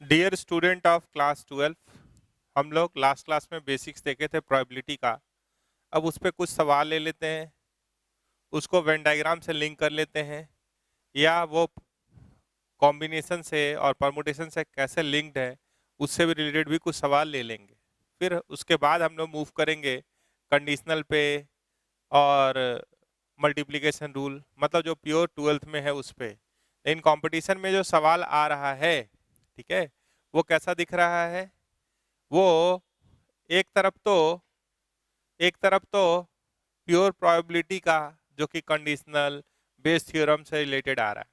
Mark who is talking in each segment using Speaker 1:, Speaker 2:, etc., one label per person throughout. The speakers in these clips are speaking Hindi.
Speaker 1: डियर स्टूडेंट ऑफ क्लास 12, हम लोग लास्ट क्लास में बेसिक्स देखे थे प्रोबेबिलिटी का। अब उस पे कुछ सवाल ले लेते हैं, उसको वेन डायग्राम से लिंक कर लेते हैं, या वो कॉम्बिनेशन से और परमुटेशन से कैसे लिंक्ड है उससे भी रिलेटेड भी कुछ सवाल ले लेंगे। फिर उसके बाद हम लोग मूव करेंगे कंडीशनल पे और मल्टीप्लिकेशन रूल, मतलब जो प्योर 12th में है उस पे। इन कंपटीशन में जो सवाल आ रहा है, ठीक है, वो कैसा दिख रहा है? वो एक तरफ तो प्योर प्रोबेबिलिटी का, जो कि कंडीशनल बेस थ्योरम से रिलेटेड आ रहा है,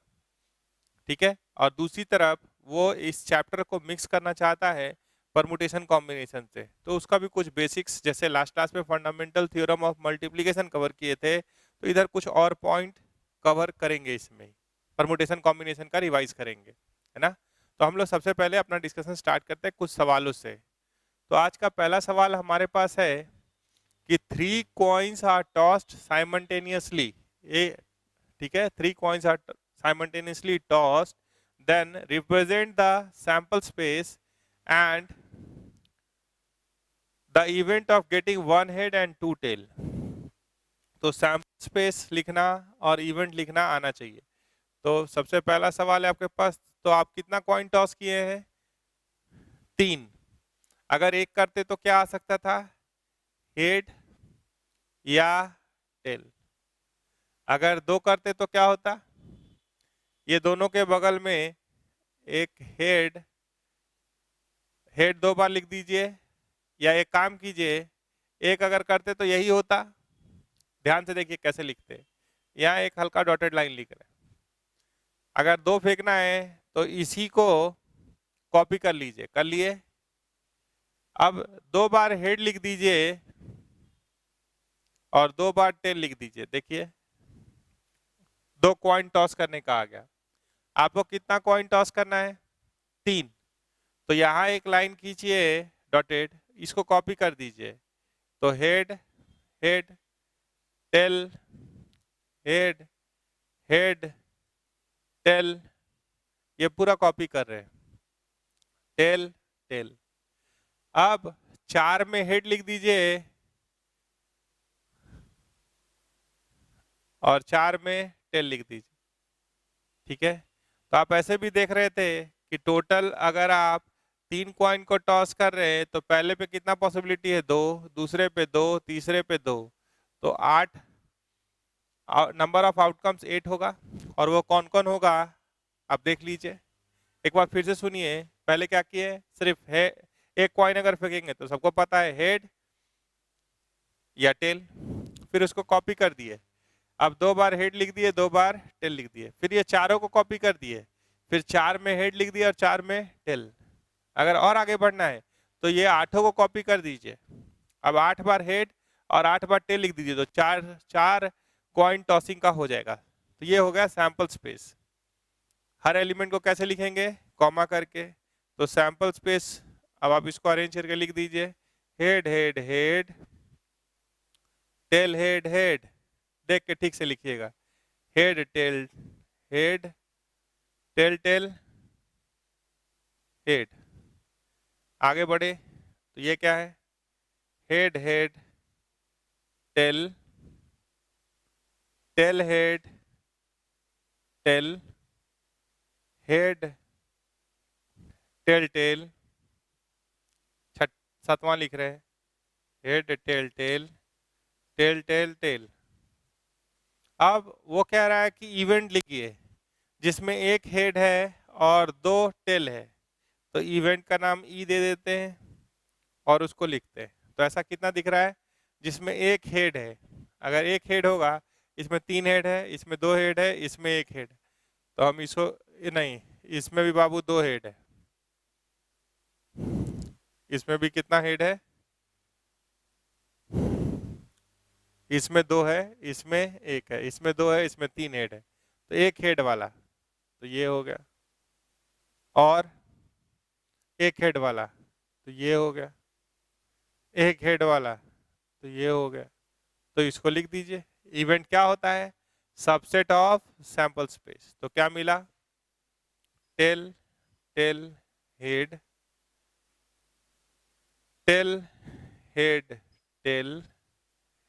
Speaker 1: ठीक है, और दूसरी तरफ वो इस चैप्टर को मिक्स करना चाहता है परमुटेशन कॉम्बिनेशन से। तो उसका भी कुछ बेसिक्स, जैसे लास्ट क्लास में fundamental theorem of multiplication cover किए थे, तो इधर कुछ और पॉइंट कवर करेंगे, इसमें परमुटेशन कॉम्बिनेशन का रिवाइज करेंगे, है ना। तो हम लोग सबसे पहले अपना डिस्कशन स्टार्ट करते हैं कुछ सवालों से। तो आज का पहला सवाल हमारे पास है कि 3 कॉइन्स आर टॉस्ड साइमल्टेनियसली। ये ठीक है, 3 coins are simultaneously tossed, then represent the sample space and the event of getting 1 head and 2 tail. तो सैंपल स्पेस लिखना और इवेंट लिखना आना चाहिए। तो सबसे पहला सवाल है आपके पास, तो आप कितना कॉइन टॉस किए हैं? 3। अगर एक करते तो क्या आ सकता था? हेड या टेल। अगर 2 करते तो क्या होता? ये दोनों के बगल में एक हेड 2 बार लिख दीजिए, या एक काम कीजिए, एक अगर करते तो यही होता। ध्यान से देखिए कैसे लिखते हैं। यहाँ एक हल्का डॉटेड लाइन लिख रहे हैं। अगर 2 फेंकना है तो इसी को कॉपी कर लीजिए, कर लिए। अब 2 बार हेड लिख दीजिए और 2 बार टेल लिख दीजिए। देखिए 2 कॉइन टॉस करने का आ गया। आपको कितना कॉइन टॉस करना है? 3। तो यहाँ एक लाइन खींचिए डॉटेड, इसको कॉपी कर दीजिए। तो head head tail head head tail, ये पूरा कॉपी कर रहे हैं। Tail tail. अब 4 में हेड लिख दीजिए और 4 में टेल लिख दीजिए, ठीक है। तो आप ऐसे भी देख रहे थे कि टोटल अगर आप 3 कॉइन को टॉस कर रहे हैं तो पहले पे कितना पॉसिबिलिटी है? 2, दूसरे पे 2, तीसरे पे 2, तो 8। नंबर ऑफ आउटकम्स 8 होगा। और वो कौन कौन होगा आप देख लीजिए, एक बार फिर से सुनिए। पहले क्या किए? सिर्फ है एक कॉइन अगर फेंकेंगे तो सबको पता है हेड या टेल, फिर उसको कॉपी कर दिए। अब 2 बार हेड लिख दिए, 2 बार टेल लिख दिए, फिर ये चारों को कॉपी कर दिए, फिर 4 में हेड लिख दिया और 4 में टेल। अगर और आगे बढ़ना है तो ये 8 को कॉपी कर दीजिए। अब 8 बार हेड और 8 बार टेल लिख दीजिए, तो 4 कॉइन टॉसिंग का हो जाएगा। तो ये हो गया सैंपल स्पेस। हर एलिमेंट को कैसे लिखेंगे? कॉमा करके। तो सैंपल स्पेस, अब आप इसको अरेंज करके लिख दीजिए, head head head tail head head. देख के ठीक से लिखिएगा, head tail head tail tail head. आगे बढ़े तो ये क्या है? Head head tail tail head tail head tail tail. 7वां लिख रहे हैं, head tail tail tail tail tail. अब वो कह रहा है कि इवेंट लिखिए जिसमें एक हेड है और 2 टेल है। तो इवेंट का नाम ई दे देते हैं और उसको लिखते हैं। तो ऐसा कितना दिख रहा है जिसमें एक हेड है? अगर एक हेड होगा, इसमें 3 हेड है, इसमें 2 हेड है, इसमें एक हेड, तो हम इसको नहीं, इसमें भी बाबू 2 हेड है, इसमें भी कितना हेड है? इसमें 2 है, इसमें 1 है, इसमें 2 है, इसमें 3 हेड है, तो एक हेड वाला, तो ये हो गया। और एक हेड वाला, तो ये हो गया। एक हेड वाला, तो ये हो गया। तो इसको लिख दीजिए। इवेंट क्या होता है? Subset of sample space. तो क्या मिला? Tail tail head tail head tail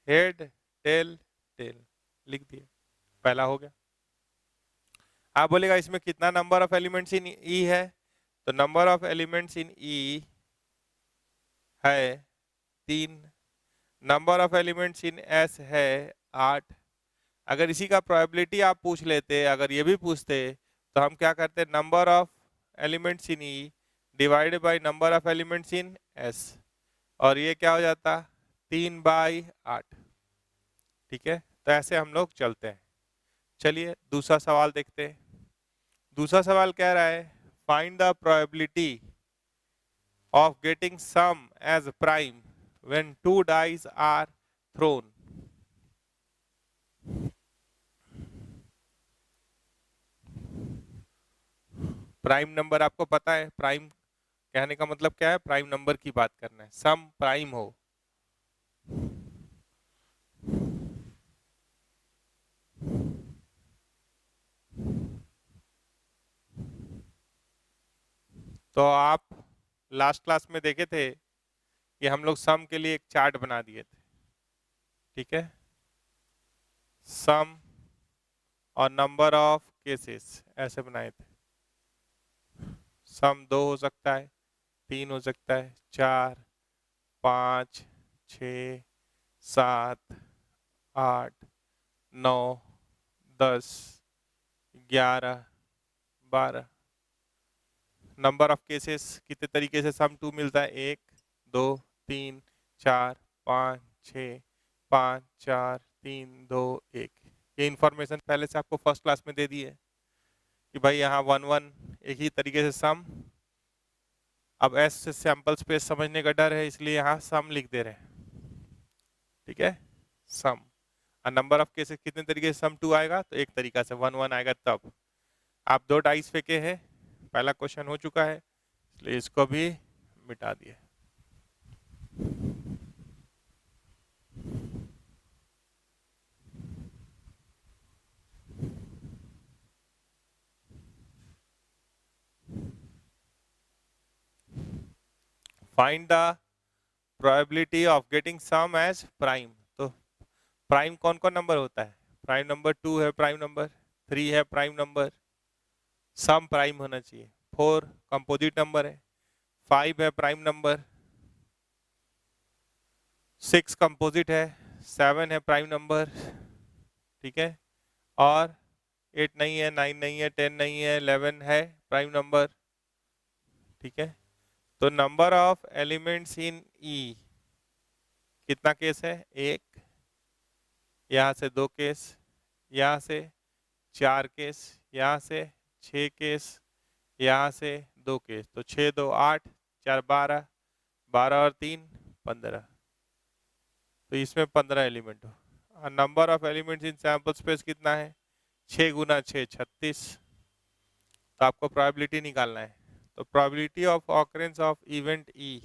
Speaker 1: head tail tail लिख दिए, पहला हो गया। आप बोलेगा इसमें कितना number of elements in E है, तो number of elements in E है 3, number of elements in S है 8। अगर इसी का प्रोबेबिलिटी आप पूछ लेते, अगर ये भी पूछते, तो हम क्या करते, number of elements in E divided by number of elements in S, और ये क्या हो जाता 3/8। ठीक है, तो ऐसे हम लोग चलते हैं। चलिए दूसरा सवाल देखते हैं। दूसरा सवाल कह रहा है find the probability of getting sum as prime when 2 dice are thrown. Prime number आपको पता है, प्राइम कहने का मतलब क्या है, प्राइम नंबर की बात करना है, सम प्राइम हो। तो आप लास्ट क्लास में देखे थे कि हम लोग सम के लिए एक चार्ट बना दिए थे, ठीक है, सम और नंबर ऑफ केसेस ऐसे बनाए थे। सम 2 हो सकता है, 3 हो सकता है, 4, 5, 6, 7, 8, 9, 10, 11, 12। नंबर ऑफ केसेस कितने तरीके से सम 2 मिलता है, 1, 2, 3, 4, 5, 6, 5, 4, 3, 2, 1। ये इंफॉर्मेशन पहले से आपको फर्स्ट क्लास में दे दी है कि भाई यहाँ 1 1 एक ही तरीके से सम। अब एस से सैंपल स्पेस समझने का डर है, इसलिए यहाँ सम लिख दे रहे हैं, ठीक है, सम। और नंबर ऑफ केसेस कितने तरीके से सम 2 आएगा, तो एक तरीका से 1 1 आएगा। तब आप 2 डाइस फेंके हैं, पहला क्वेश्चन हो चुका है, इसलिए इसको भी मिटा दिए। Find the probability of getting sum as prime. तो प्राइम कौन कौन नंबर होता है, प्राइम नंबर 2 है, प्राइम नंबर 3 है, प्राइम नंबर, सम प्राइम होना चाहिए। 4 कंपोजिट नंबर है, 5 है प्राइम नंबर, 6 कंपोजिट है, 7 है प्राइम नंबर, ठीक है, और 8 नहीं है, 9 नहीं है, 10 नहीं है, 11 है प्राइम नंबर, ठीक है। तो नंबर ऑफ एलिमेंट्स इन ई कितना केस है, 1, यहाँ से 2 केस, यहाँ से 4 केस, यहाँ से 6 केस, यहाँ से 2 केस, तो 6 2 8, 4 12, 12 और 3 15, तो इसमें 15 एलिमेंट हो। Number of elements in sample space कितना है, 6 गुना 6 36। तो आपको प्रोबेबिलिटी निकालना है, तो probability of occurrence of event E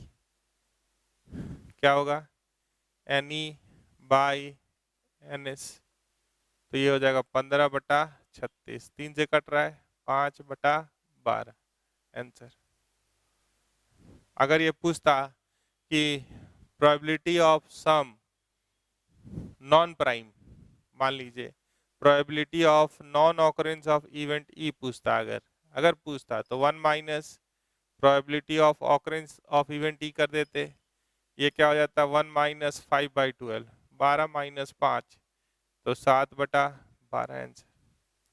Speaker 1: क्या होगा, n E by n S, तो ये हो जाएगा 15/36, 3 से कट रहा है, 5/12 आंसर। अगर ये पूछता कि probability of sum non prime, मान लीजिए probability of non occurrence of event E पूछता, अगर पूछता तो 1 minus probability of occurrence of event E कर देते, ये क्या हो जाता 1 माइनस 5/12, 12 माइनस 5, तो 7/12 आंसर,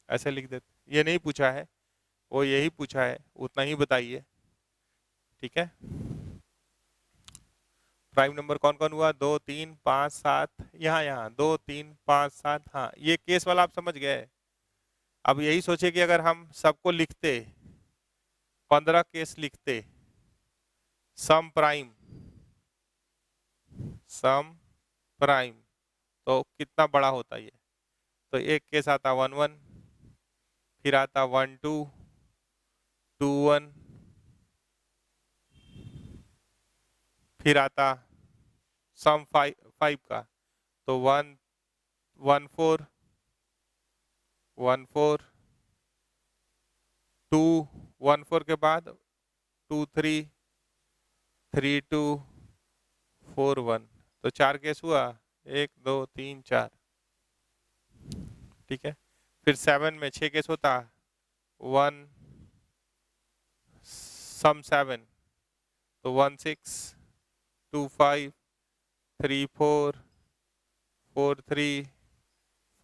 Speaker 1: ऐसे लिख देते। ये नहीं पूछा है, वो यही पूछा है, उतना ही बताइए, ठीक है। प्राइम नंबर कौन कौन हुआ, 2 3 5 7, यहाँ 2 3 5 7, हाँ ये केस वाला आप समझ गए। अब यही सोचे कि अगर हम सबको लिखते, 15 केस लिखते, सम प्राइम, सम प्राइम, तो कितना बड़ा होता ये, तो एक केस आता 1 1, फिर आता 1 2, 2 1, फिर आता सम 5 का, तो 1 1 4, 1 4, 2 1 4 के बाद 2 3 3 2 4 1। तो 4 केस हुआ, 1 2 3 4, ठीक है। फिर 7 में 6 केस होता, 1 सम 7, तो 1 6 2 5 3 4 4 3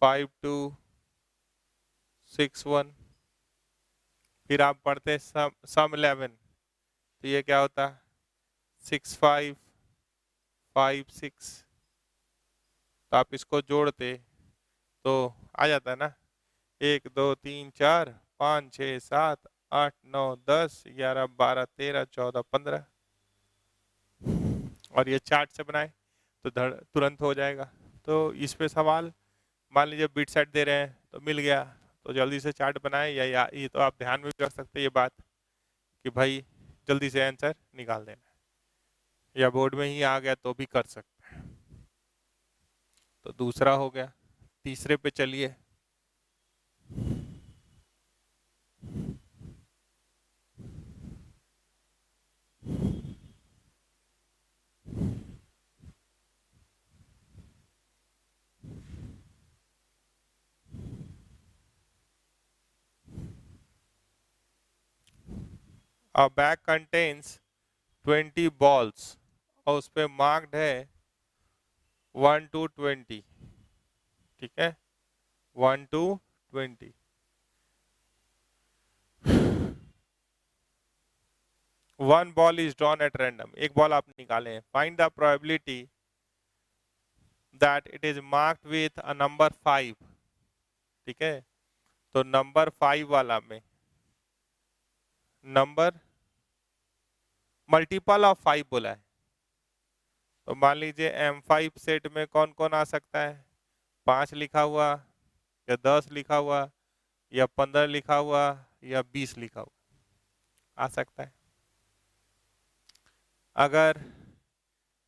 Speaker 1: 5 2 6 1। फिर आप पढ़ते सम 11, तो ये क्या होता, 6 5 5 6। तो आप इसको जोड़ते तो आ जाता है ना, 1 2 3 4 5 6 7 8 9 10 11 12 13 14 15। और ये चार्ट से बनाए तो तुरंत हो जाएगा। तो इस पे सवाल मान लीजिए बिट सेट दे रहे हैं तो मिल गया, तो जल्दी से चार्ट बनाए, या ये तो आप ध्यान में भी रख सकते हैं ये बात कि भाई जल्दी से आंसर निकाल देना है, या बोर्ड में ही आ गया तो भी कर सकते हैं। तो दूसरा हो गया। तीसरे पे चलिए। A bag contains 20 balls और उस पे मार्क्ड है 1 to 20, ठीक है, 1 to 20। One ball is drawn at random, एक बॉल आप निकाले, find the probability that it is marked with a number 5, ठीक है। तो नंबर 5 वाला में नंबर मल्टीपल ऑफ 5 बोला है, तो मान लीजिए M5 सेट में कौन कौन आ सकता है, 5 लिखा हुआ या 10 लिखा हुआ या 15 लिखा हुआ या 20 लिखा हुआ आ सकता है। अगर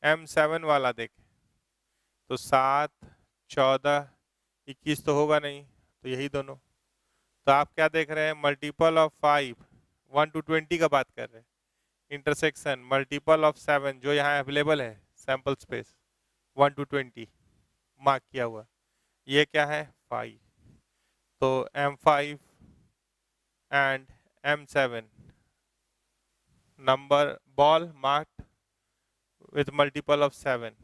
Speaker 1: M7 वाला देखें तो 7 14 21 तो होगा नहीं, तो यही दोनों। तो आप क्या देख रहे हैं, मल्टीपल ऑफ 5, 1 to 20 का बात कर रहे हैं, इंटरसेक्शन मल्टीपल ऑफ 7 जो यहाँ अवेलेबल है सैंपल स्पेस 1 to 20 मार्क किया हुआ, ये क्या है 5। तो M5 and M7 number ball marked with multiple of 7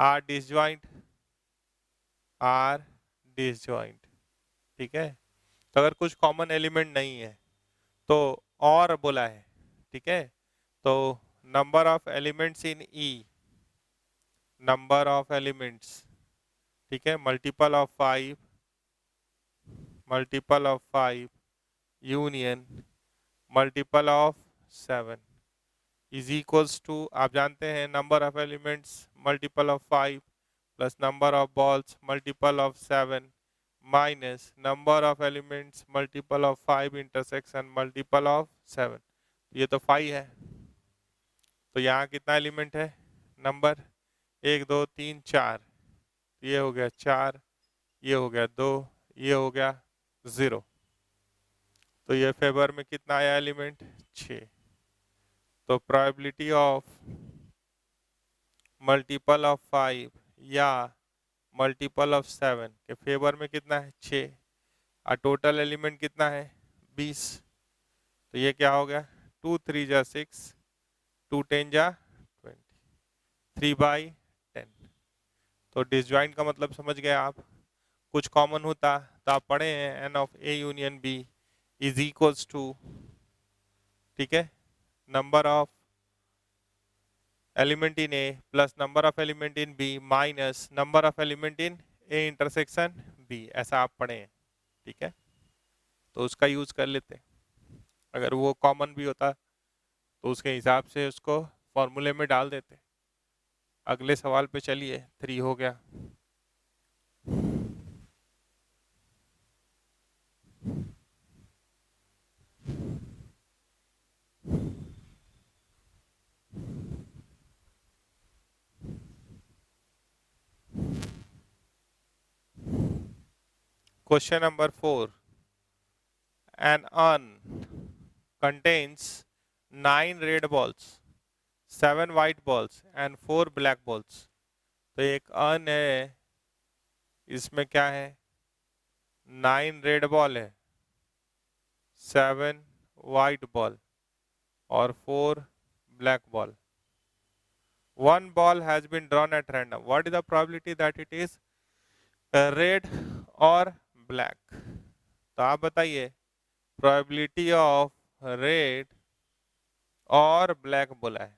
Speaker 1: are disjoint, are disjoint, ठीक है। तो अगर कुछ कॉमन एलिमेंट नहीं है तो और बोला है, ठीक है। तो number of elements in E, number of elements, ठीक है, multiple of 5, multiple of 5 union multiple of 7 is equals to, आप जानते हैं number of elements multiple of 5 plus number of balls multiple of 7 minus number of elements multiple of 5 intersection multiple of 7। ये तो 5 है, तो यहाँ कितना एलिमेंट है नंबर, 1 2 3 4, ये हो गया 4, ये हो गया 2, ये हो गया 0। तो ये फेवर में कितना आया एलिमेंट 6। तो प्रोबेबिलिटी ऑफ मल्टीपल ऑफ 5 या मल्टीपल ऑफ 7 के फेवर में कितना है 6, और टोटल एलिमेंट कितना है 20। तो ये क्या हो गया 2 3 जा 6, 2 10 जा 20, 3/10। तो डिसजॉइंट का मतलब समझ गए आप। कुछ कॉमन होता तो आप पढ़े हैं n of A union B is equals to, ठीक है, number of element in A plus number of element in B minus number of element in A intersection B, ऐसा आप पढ़े हैं, ठीक है। तो उसका यूज कर लेते, अगर वो कॉमन भी होता तो उसके हिसाब से उसको फॉर्मूले में डाल देते। अगले सवाल पे चलिए, 3 हो गया। Question number 4. An urn contains 9 red balls, 7 white balls and 4 black balls. तो एक अर्न है, इसमें क्या है, 9 रेड बॉल है, 7 white ball और 4 black ball. One ball has been drawn at random. What is the probability that it is red or black? तो आप बताइए probability of red और ब्लैक बोला है,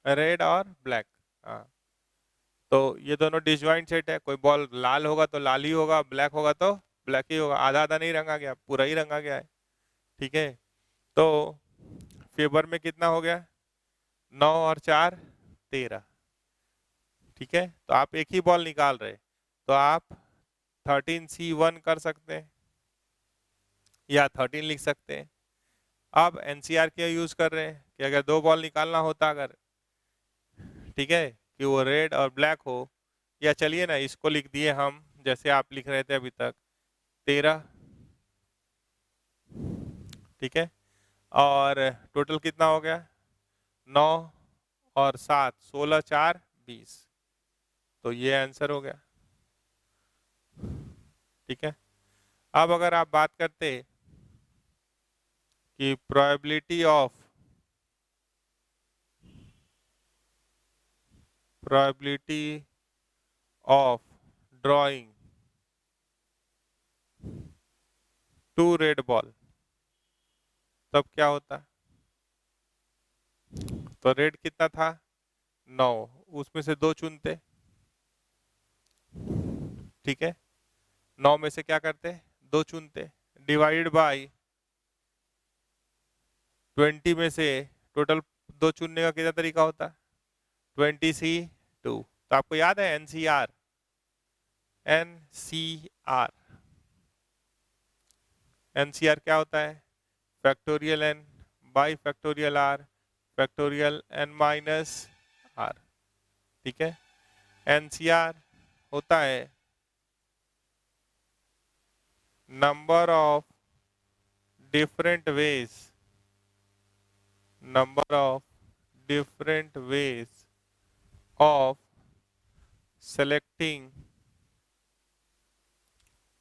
Speaker 1: रेड और ब्लैक। हाँ, तो ये दोनों डिसजॉइंट सेट है, कोई बॉल लाल होगा तो लाल ही होगा, ब्लैक होगा तो ब्लैक ही होगा, आधा आधा नहीं रंगा गया, पूरा ही रंगा गया है। ठीक है, तो फेवर में कितना हो गया, 9 और 4 13। ठीक है, तो आप एक ही बॉल निकाल रहे, तो आप 13C1 कर सकते हैं या 13 लिख सकते हैं। अब एनसीआर क्या यूज कर रहे हैं कि अगर 2 बॉल निकालना होता अगर, ठीक है, कि वो रेड और ब्लैक हो, या चलिए ना इसको लिख दिए हम जैसे आप लिख रहे थे अभी तक 13। ठीक है, और टोटल कितना हो गया, 9 और 7 16 4 20। तो ये आंसर हो गया। ठीक है, अब अगर आप बात करते कि probability of drawing 2 red ball, तब क्या होता, तो रेड कितना था 9, उसमें से 2 चुनते। ठीक है, 9 में से क्या करते, 2 चुनते, डिवाइड बाय 20 में से टोटल 2 चुनने का कितना तरीका होता, 20C2। तो आपको याद है एनसीआर, एनसीआर क्या होता है, factorial n by factorial r factorial n minus r. ठीक है, एनसीआर होता है number of different ways of selecting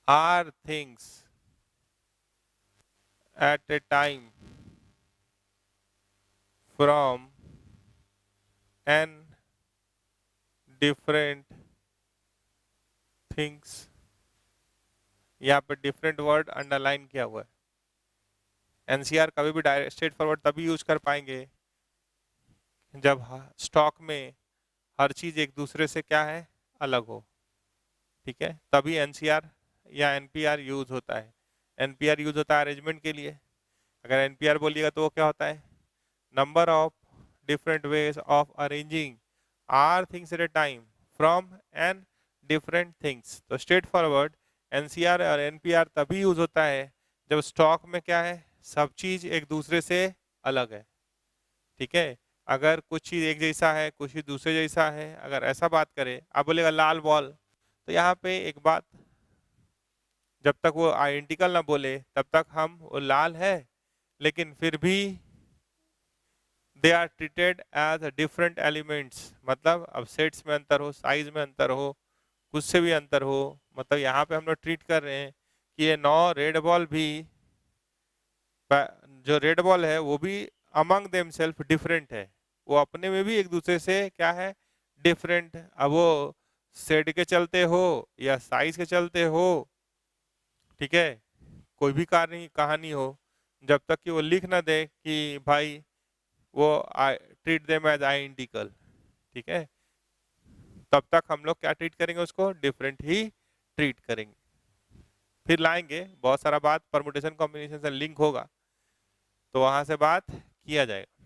Speaker 1: r things at a time from n different things। यहाँ पे डिफरेंट वर्ड अंडरलाइन किया हुआ है। एनसीआर कभी भी डायरेक्ट स्ट्रेट फॉरवर्ड तभी यूज कर पाएंगे जब स्टॉक में हर चीज एक दूसरे से क्या है, अलग हो। ठीक है, तभी एनसीआर या एनपीआर यूज होता है। एनपीआर यूज होता है अरेंजमेंट के लिए। अगर एनपीआर बोलिएगा तो वो क्या होता है, number of different ways of arranging r things at a time from N different things. तो स्ट्रेट फॉरवर्ड एनसीआर और एनपीआर तभी यूज होता है जब स्टॉक में क्या है, सब चीज एक दूसरे से अलग है। ठीक है, अगर कुछ चीज एक जैसा है, कुछ चीज दूसरे जैसा है, अगर ऐसा बात करें, आप बोलेगा लाल बॉल, तो यहाँ पे एक बात, जब तक वो आइडेंटिकल ना बोले तब तक हम वो लाल है, लेकिन फिर भी they are treated as different elements. मतलब अब सेट्स में अंतर हो, साइज में अंतर हो, कुछ से भी अंतर हो, मतलब यहाँ पे हम लोग ट्रीट कर रहे हैं कि ये 9 रेड बॉल भी, जो रेड बॉल है वो भी अमंग देम सेल्फ डिफरेंट है, वो अपने में भी एक दूसरे से क्या है, डिफरेंट। अब वो शेड के चलते हो या साइज के चलते हो, ठीक है, कोई भी कहानी हो, जब तक कि वो लिख ना दे कि भाई वो ट्रीट देम एज आइडेंटिकल, ठीक है, तब तक हम लोग क्या ट्रीट करेंगे, उसको डिफरेंट ही ट्रीट करेंगे। फिर लाएंगे बहुत सारा बात, परमुटेशन कॉम्बिनेशन से लिंक होगा तो वहां से बात किया जाएगा।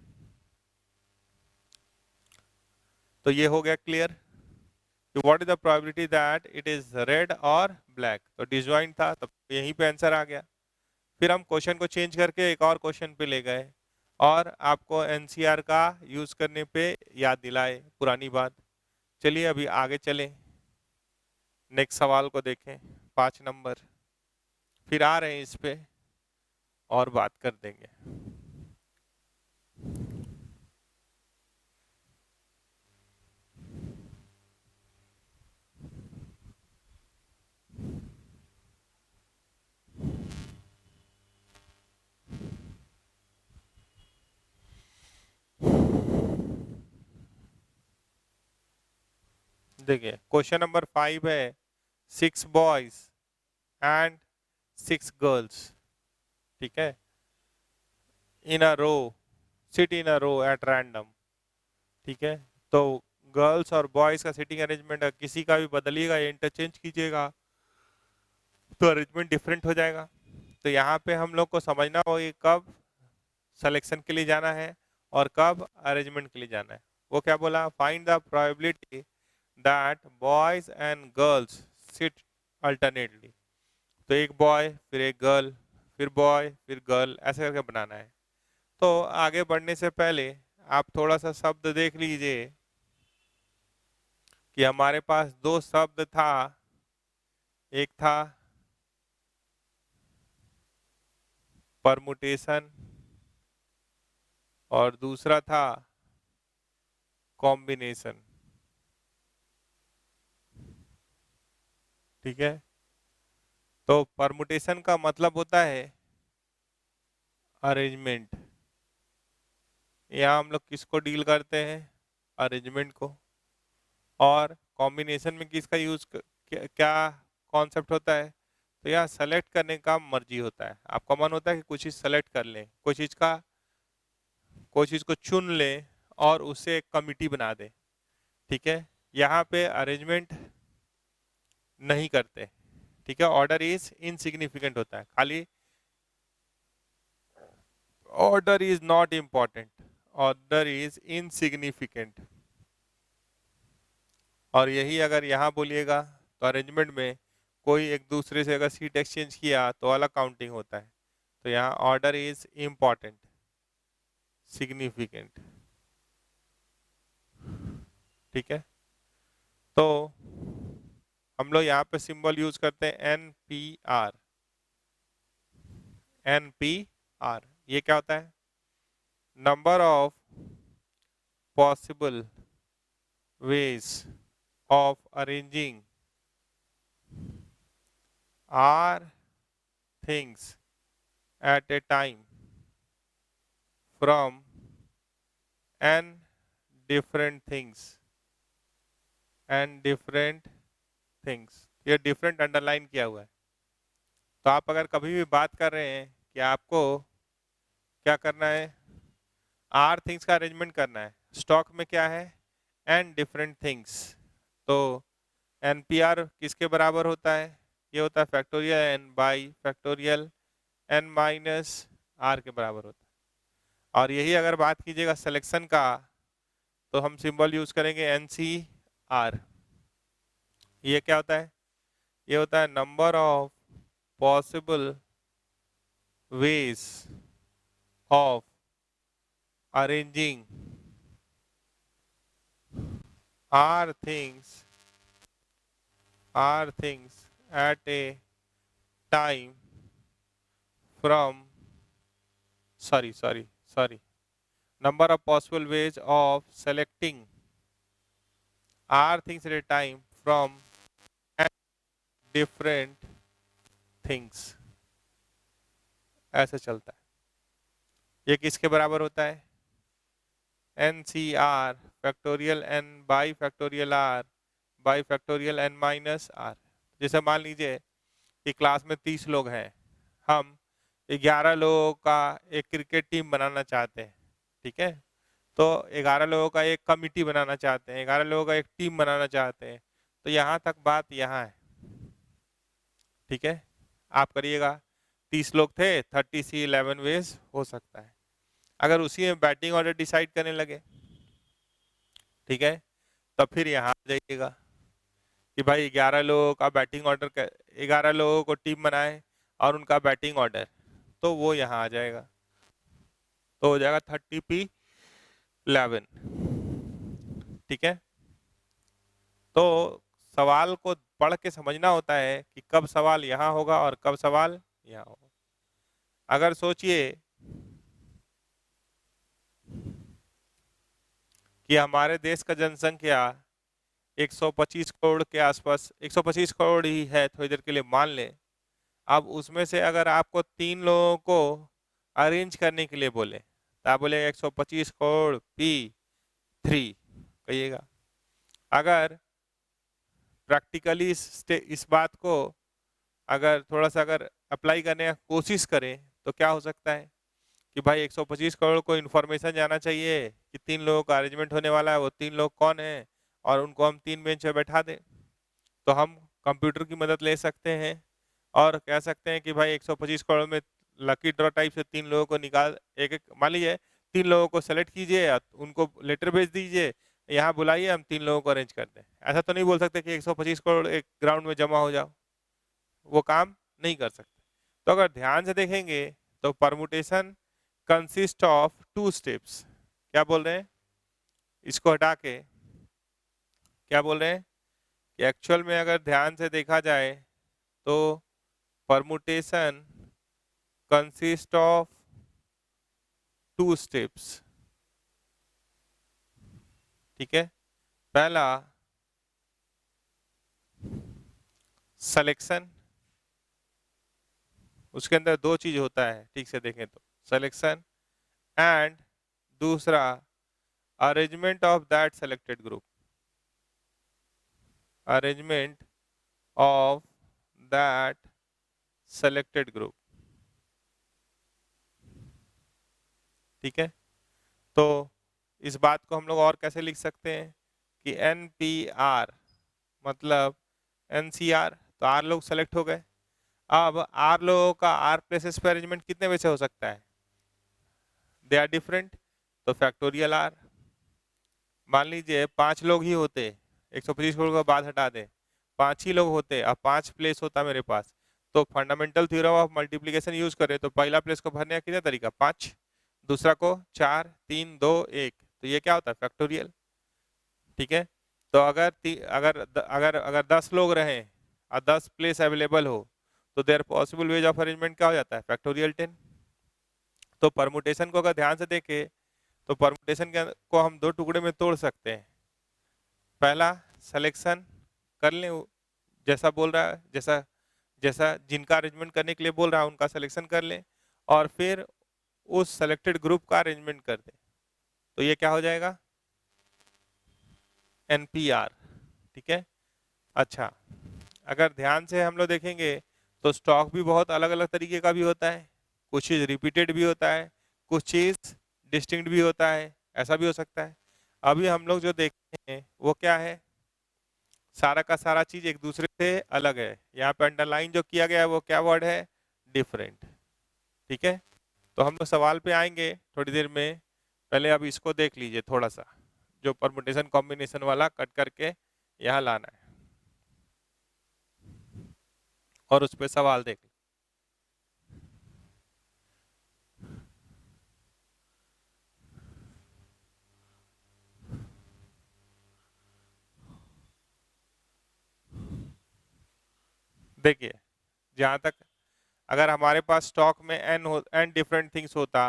Speaker 1: तो ये हो गया clear, what is the probability that it is red और ब्लैक। तो डिसजॉइंट था, तब यहीं पे आंसर आ गया। फिर हम क्वेश्चन को चेंज करके एक और क्वेश्चन पे ले गए और आपको एनसीआर का यूज करने पे याद दिलाए पुरानी बात। चलिए अभी आगे चलें, नेक्स्ट सवाल को देखें, 5 नंबर, फिर आ रहे हैं इस पे और बात कर देंगे। देखिए क्वेश्चन नंबर 5 है 6 बॉयज एंड 6 गर्ल्स, ठीक है, in a row, sit in a row at random, ठीक है। तो गर्ल्स और बॉयज का सिटिंग अरेंजमेंट किसी का भी बदलिएगा या इंटरचेंज कीजिएगा तो अरेंजमेंट डिफरेंट हो जाएगा। तो यहाँ पे हम लोग को समझना होगा कि कब सिलेक्शन के लिए जाना है और कब अरेंजमेंट के लिए जाना है। वो क्या बोला, find the probability that boys and girls sit alternately. तो एक बॉय फिर एक गर्ल फिर बॉय फिर गर्ल ऐसे करके बनाना है। तो आगे बढ़ने से पहले आप थोड़ा सा शब्द देख लीजिए कि हमारे पास दो शब्द था, एक था परमुटेशन और दूसरा था कॉम्बिनेशन, ठीक है। तो परमुटेशन का मतलब होता है अरेंजमेंट। यहाँ हम लोग किसको डील करते हैं, अरेंजमेंट को। और कॉम्बिनेशन में किसका यूज क्या कॉन्सेप्ट होता है, तो यहाँ सेलेक्ट करने का मर्जी होता है, आपका मन होता है कि कुछ चीज सेलेक्ट कर लें, कोई चीज को चुन लें और उससे एक कमिटी बना दें, ठीक है। यहाँ पे अरेंजमेंट नहीं करते, ठीक है। ऑर्डर इज इनसिग्निफिकेंट होता है, खाली order is not important, order is insignificant. और यही अगर यहाँ बोलिएगा तो अरेंजमेंट में कोई एक दूसरे से अगर सीट एक्सचेंज किया तो अलग काउंटिंग होता है। तो यहाँ ऑर्डर इज इम्पॉर्टेंट, सिग्निफिकेंट, ठीक है। तो हम लोग यहाँ पे सिंबल यूज करते हैं NPR। NPR ये क्या होता है, number of possible ways of arranging r things at a time from n different things and different things। ये डिफरेंट अंडरलाइन किया हुआ है। तो आप अगर कभी भी बात कर रहे हैं कि आपको क्या करना है, आर थिंग्स का अरेंजमेंट करना है, स्टॉक में क्या है, एंड डिफरेंट थिंग्स। तो NPR किसके बराबर होता है, ये होता है factorial n by factorial n minus r के बराबर होता है। और यही अगर बात कीजिएगा सिलेक्शन का तो हम सिंबल यूज करेंगे NCR। ये क्या होता है, ये होता है number of possible ways of arranging r things at a time from sorry number of possible ways of selecting r things at a time from different things, ऐसे चलता है। ये किसके बराबर होता है, NCR factorial n by factorial r by factorial n minus r। जैसे मान लीजिए कि क्लास में 30 लोग हैं, हम 11 लोगों का एक क्रिकेट टीम बनाना चाहते हैं, ठीक है। तो 11 लोगों का एक कमिटी बनाना चाहते हैं, 11 लोगों का एक टीम बनाना चाहते हैं। तो यहाँ तक बात यहाँ है, ठीक है। आप करिएगा 30 लोग थे, 30C11 वेज हो सकता है। अगर उसी में बैटिंग ऑर्डर डिसाइड करने लगे, ठीक है, तो फिर यहाँ आ जाइएगा कि भाई 11 लोगों का बैटिंग ऑर्डर, 11 लोगों को टीम बनाए और उनका बैटिंग ऑर्डर, तो वो यहाँ आ जाएगा, तो हो जाएगा 30P11, ठीक है। तो सवाल को पढ़ के समझना होता है कि कब सवाल यहाँ होगा और कब सवाल यहाँ होगा। अगर सोचिए कि हमारे देश का जनसंख्या 125 करोड़ के आसपास, 125 करोड़ ही है, थोड़ी देर के लिए मान लें। अब उसमें से अगर आपको 3 लोगों को अरेंज करने के लिए बोले तो आप बोले 125 करोड़ P3 कहिएगा। अगर प्रैक्टिकली इस बात को अगर थोड़ा सा अगर अप्लाई करने की कोशिश करें तो क्या हो सकता है कि भाई 125 करोड़ को इन्फॉर्मेशन जाना चाहिए कि 3 लोगों का अरेंजमेंट होने वाला है, वो 3 लोग कौन है, और उनको हम 3 बेंच पे बैठा दें। तो हम कंप्यूटर की मदद ले सकते हैं और कह सकते हैं कि भाई 125 करोड़ में लकी ड्रॉ टाइप से 3 लोगों को निकाल, एक एक मान लीजिए 3 लोगों को सेलेक्ट कीजिए, उनको लेटर भेज दीजिए, यहाँ बुलाइए, हम 3 लोगों को अरेंज कर दें। ऐसा तो नहीं बोल सकते कि 125 करोड़ एक ग्राउंड में जमा हो जाओ, वो काम नहीं कर सकते। तो अगर ध्यान से देखेंगे तो परमुटेशन कंसिस्ट ऑफ 2 स्टेप्स। क्या बोल रहे हैं, इसको हटा के क्या बोल रहे हैं कि एक्चुअल में अगर ध्यान से देखा जाए तो परमुटेशन कंसिस्ट ऑफ 2 स्टेप्स। ठीक है, पहला सिलेक्शन, उसके अंदर 2 चीज होता है, ठीक से देखें तो सिलेक्शन, एंड दूसरा arrangement of that selected group, arrangement of that selected group. ठीक है, तो इस बात को हम लोग और कैसे लिख सकते हैं कि NPR मतलब NCR, तो R लोग सेलेक्ट हो गए। अब R लोगों का R प्लेसेस पे अरेंजमेंट कितने में से हो सकता है, दे आर डिफरेंट, तो फैक्टोरियल R। मान लीजिए 5 लोग ही होते, 125 करोड़ का बाद हटा दें, 5 ही लोग होते, अब 5 प्लेस होता मेरे पास, तो fundamental theorem of multiplication use करें तो पहला प्लेस को भरने का कितना तरीका, 5, दूसरा को 4, 3, 2, 1, तो ये क्या होता है, फैक्टोरियल। ठीक है, तो अगर 10 लोग रहें और 10 प्लेस अवेलेबल हो तो there possible ways of arrangement क्या हो जाता है, फैक्टोरियल 10। तो परमुटेशन को अगर ध्यान से देखें तो परमुटेशन को हम 2 टुकड़े में तोड़ सकते हैं। पहला सिलेक्शन कर लें, जैसा बोल रहा है, जैसा जैसा जिनका अरेंजमेंट करने के लिए बोल रहा है उनका सिलेक्शन कर लें, और फिर उस सेलेक्टेड ग्रुप का अरेंजमेंट कर दें, तो ये क्या हो जाएगा, NPR। ठीक है, अच्छा अगर ध्यान से हम लोग देखेंगे तो स्टॉक भी बहुत अलग अलग तरीके का भी होता है, कुछ चीज रिपीटेड भी होता है, कुछ चीज डिस्टिंक्ट भी होता है, ऐसा भी हो सकता है। अभी हम लोग जो देखते हैं वो क्या है, सारा का सारा चीज एक दूसरे से अलग है। यहाँ पे अंडरलाइन जो किया गया है वो क्या वर्ड है, डिफरेंट। ठीक है, तो हम लोग सवाल पे आएंगे थोड़ी देर में, पहले अब इसको देख लीजिए थोड़ा सा, जो परमुटेशन कॉम्बिनेशन वाला कट करके यहाँ लाना है और उस पर सवाल देख। देखिए जहाँ तक अगर हमारे पास स्टॉक में n डिफरेंट थिंग्स होता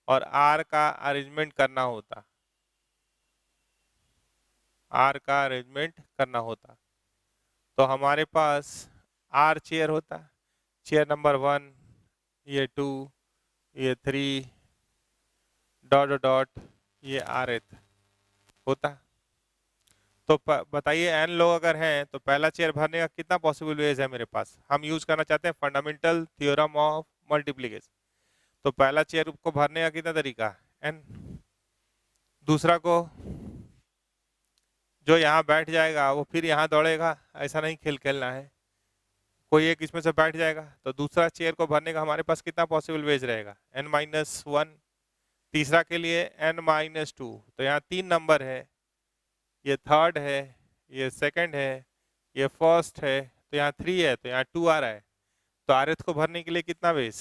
Speaker 1: और R का अरेंजमेंट करना होता, R का अरेंजमेंट करना होता, तो हमारे पास R चेयर होता, चेयर नंबर 1, ये 2, ये 3, डॉट डॉट डॉट, ये Rth होता। तो बताइए n लोग अगर हैं तो पहला चेयर भरने का कितना पॉसिबल वेज है मेरे पास, हम यूज करना चाहते हैं फंडामेंटल थ्योरम ऑफ मल्टीप्लिकेशन, तो पहला चेयर को भरने का कितना तरीका, n, दूसरा को जो यहाँ बैठ जाएगा वो फिर यहाँ दौड़ेगा, ऐसा नहीं खेल खेलना है, कोई एक इसमें से बैठ जाएगा, तो दूसरा चेयर को भरने का हमारे पास कितना पॉसिबल वेज रहेगा, n-1, तीसरा के लिए n-2, तो यहाँ 3 नंबर है, ये थर्ड है, ये सेकंड है, ये फर्स्ट है, तो यहाँ 3 है, तो यहाँ 2 आ रहा है, तो rth को भरने के लिए कितना वेज,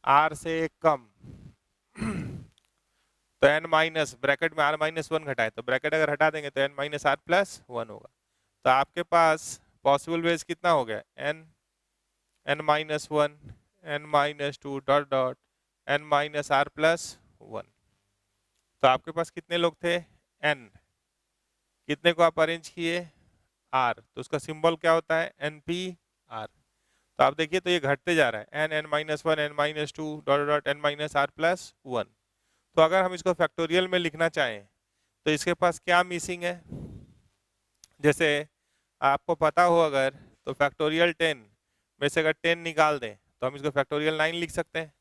Speaker 1: r से एक कम, तो n माइनस ब्रैकेट में r-1 घटाए, तो ब्रैकेट अगर हटा देंगे तो n-r+1 होगा, तो आपके पास पॉसिबल वेज कितना हो गया, n-1, n-2 dot dot n-r+1। तो आपके पास कितने लोग थे, n, कितने को आप अरेंज किए, r, तो उसका सिंबल क्या होता है, NPR। तो आप देखिए तो ये घटते जा रहा है, n-1, n-2 dot dot n-r+1। तो अगर हम इसको फैक्टोरियल में लिखना चाहें तो इसके पास क्या मिसिंग है, जैसे आपको पता हो अगर, तो फैक्टोरियल 10 में से अगर 10 निकाल दें तो हम इसको फैक्टोरियल 9 लिख सकते हैं।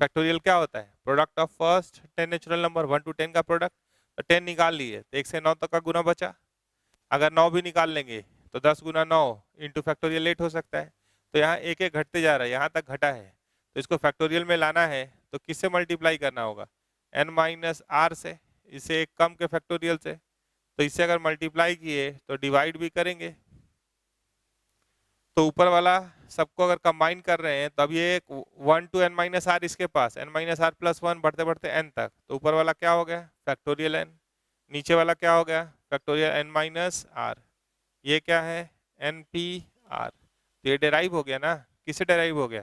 Speaker 1: फैक्टोरियल क्या होता है? Product of first 10 natural number 1 to 10 का प्रोडक्ट। तो 10 निकाल लिए तो 1 से 9 तक का गुना बचा। अगर 9 भी निकाल लेंगे तो 10 गुना 9 इंटू फैक्टोरियल 8 हो सकता है। तो यहाँ एक एक घटते जा रहा है, यहाँ तक घटा है, तो इसको फैक्टोरियल में लाना है तो किससे मल्टीप्लाई करना होगा? n माइनस आर से, इसे एक कम के फैक्टोरियल से। तो इससे अगर मल्टीप्लाई किए तो डिवाइड भी करेंगे, तो ऊपर वाला सबको अगर कंबाइन कर रहे हैं तो अब ये 1 to n माइनस आर इसके पास, n माइनस आर प्लस 1 बढ़ते बढ़ते n तक, तो ऊपर वाला क्या हो गया? Factorial n। नीचे वाला क्या हो गया? Factorial n minus r. ये क्या है? N P r. तो ये डेराइव हो गया ना। किससे डेराइव हो गया?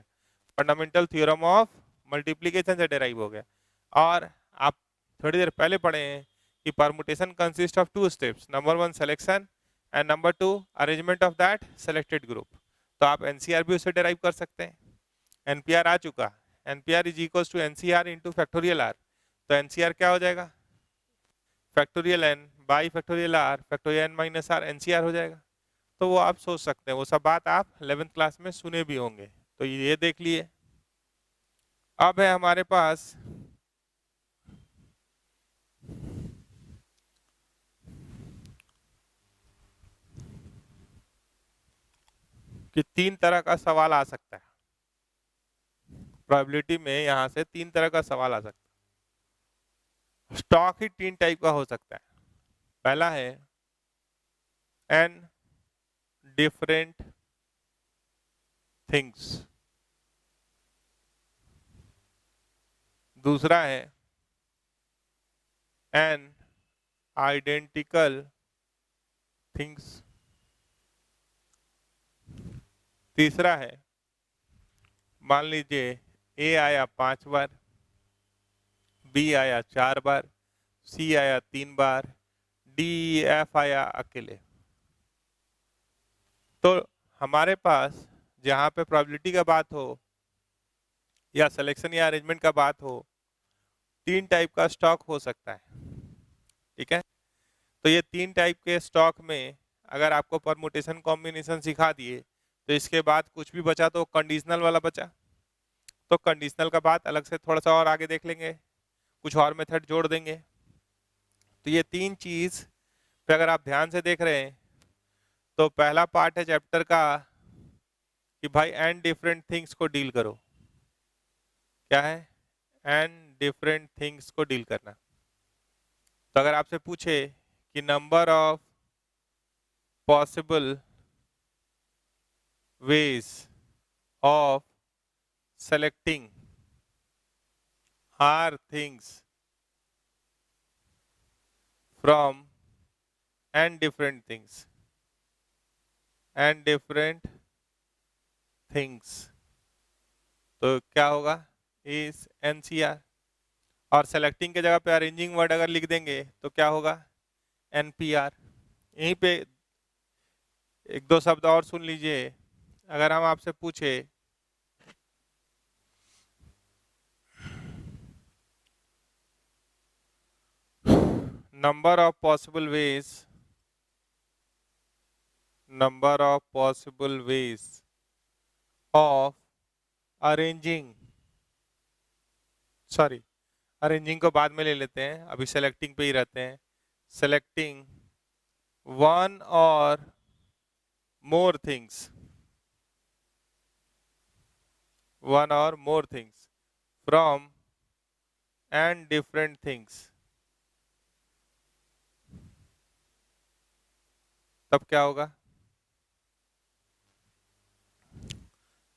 Speaker 1: फंडामेंटल थ्योरम ऑफ मल्टीप्लिकेशन से डेराइव हो गया। और आप थोड़ी देर पहले पढ़े हैं कि permutation consist of 2 steps, number 1 selection and number 2 arrangement of that selected group. तो आप एनसीआर भी उससे डेराइव कर सकते हैं। एनपीआर आ चुका, nPr is equal to nCr into factorial r. तो एनसीआर क्या हो जाएगा? Factorial n by factorial r, factorial n minus r, nCr हो जाएगा। तो वो आप सोच सकते हैं, वो सब बात आप 11th क्लास में सुने भी होंगे, तो ये देख लिए। अब है हमारे पास कि 3 तरह का सवाल आ सकता है प्रोबेबिलिटी में। यहां से 3 तरह का सवाल आ सकता है। स्टॉक ही 3 टाइप का हो सकता है। पहला है एन डिफरेंट थिंग्स, दूसरा है एन आइडेंटिकल थिंग्स, तीसरा है, मान लीजिए ए आया 5 बार, बी आया 4 बार, सी आया 3 बार, डी एफ आया अकेले। तो हमारे पास जहां पे प्रोबेबिलिटी का बात हो या सिलेक्शन या अरेंजमेंट का बात हो, 3 टाइप का स्टॉक हो सकता है। ठीक है, तो ये 3 टाइप के स्टॉक में अगर आपको परमुटेशन कॉम्बिनेशन सिखा दिए तो इसके बाद कुछ भी बचा तो कंडीशनल वाला बचा। तो कंडीशनल का बात अलग से थोड़ा सा और आगे देख लेंगे, कुछ और मेथड जोड़ देंगे। तो ये 3 चीज पे अगर आप ध्यान से देख रहे हैं तो पहला पार्ट है चैप्टर का कि भाई एंड डिफरेंट थिंग्स को डील करो। क्या है? एंड डिफरेंट थिंग्स को डील करना। तो अगर आपसे पूछे कि number of possible ways of selecting r things from n different things, n different things, तो क्या होगा? Is NCR. और सेलेक्टिंग के जगह पे अरेंजिंग वर्ड अगर लिख देंगे तो क्या होगा? एनपीआर। यहीं पे एक दो शब्द और सुन लीजिए। अगर हम आपसे पूछे number of possible veg, number of possible ways of arranging, sorry arranging को बाद में ले लेते हैं, अभी सेलेक्टिंग पे ही रहते हैं। Selecting one or more things, one or more things from n different things, तब क्या होगा?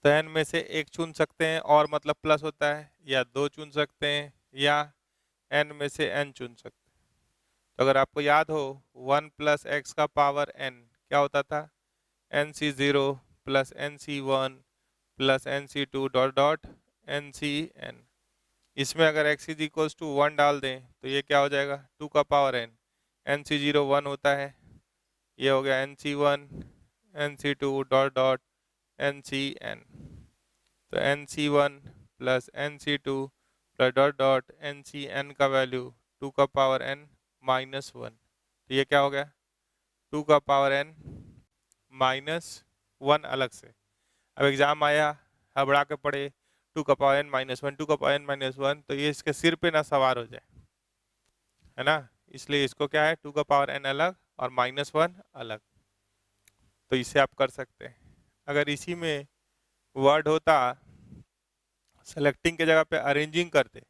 Speaker 1: तो एन में से एक चुन सकते हैं और मतलब प्लस होता है, या 2 चुन सकते हैं, या एन में से एन चुन सकते हैं। तो अगर आपको याद हो 1 प्लस एक्स का पावर एन क्या होता था? N C 0 plus N C 1 plus N C 2 dot dot N C n. इसमें अगर एक्स इज इक्वल्स टू 1 डाल दें तो ये क्या हो जाएगा? 2 का पावर एन। एन सी 0 1 होता है, ये हो गया N C 1 N C 2 dot dot N C N. तो N C 1 plus N C 2 plus dot dot N C N का वैल्यू 2 का पावर एन माइनस 1। तो ये क्या हो गया? 2 का पावर एन -1 अलग से। अब एग्जाम आया, हबड़ा के पढ़े 2 का पावर n -1 2 का पावर n -1, तो ये इसके सिर पे ना सवार हो जाए, है ना। इसलिए इसको क्या है, 2 का पावर n अलग और -1 अलग। तो इसे आप कर सकते हैं। अगर इसी में वर्ड होता सेलेक्टिंग के जगह पे अरेंजिंग करते,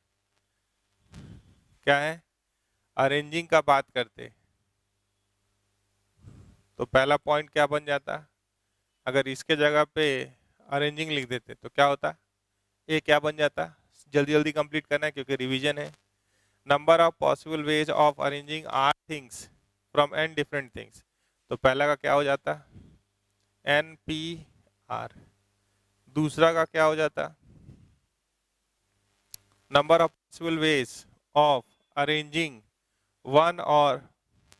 Speaker 1: क्या है, अरेंजिंग का बात करते, तो पहला पॉइंट क्या बन जाता, अगर इसके जगह पे अरेंजिंग लिख देते तो क्या होता, ये क्या बन जाता, जल्दी जल्दी कंप्लीट करना है क्योंकि रिवीजन है। Number of possible ways of arranging r things from N different things, तो पहला का क्या हो जाता, एन पी आर। दूसरा का क्या हो जाता, number of possible ways of arranging one or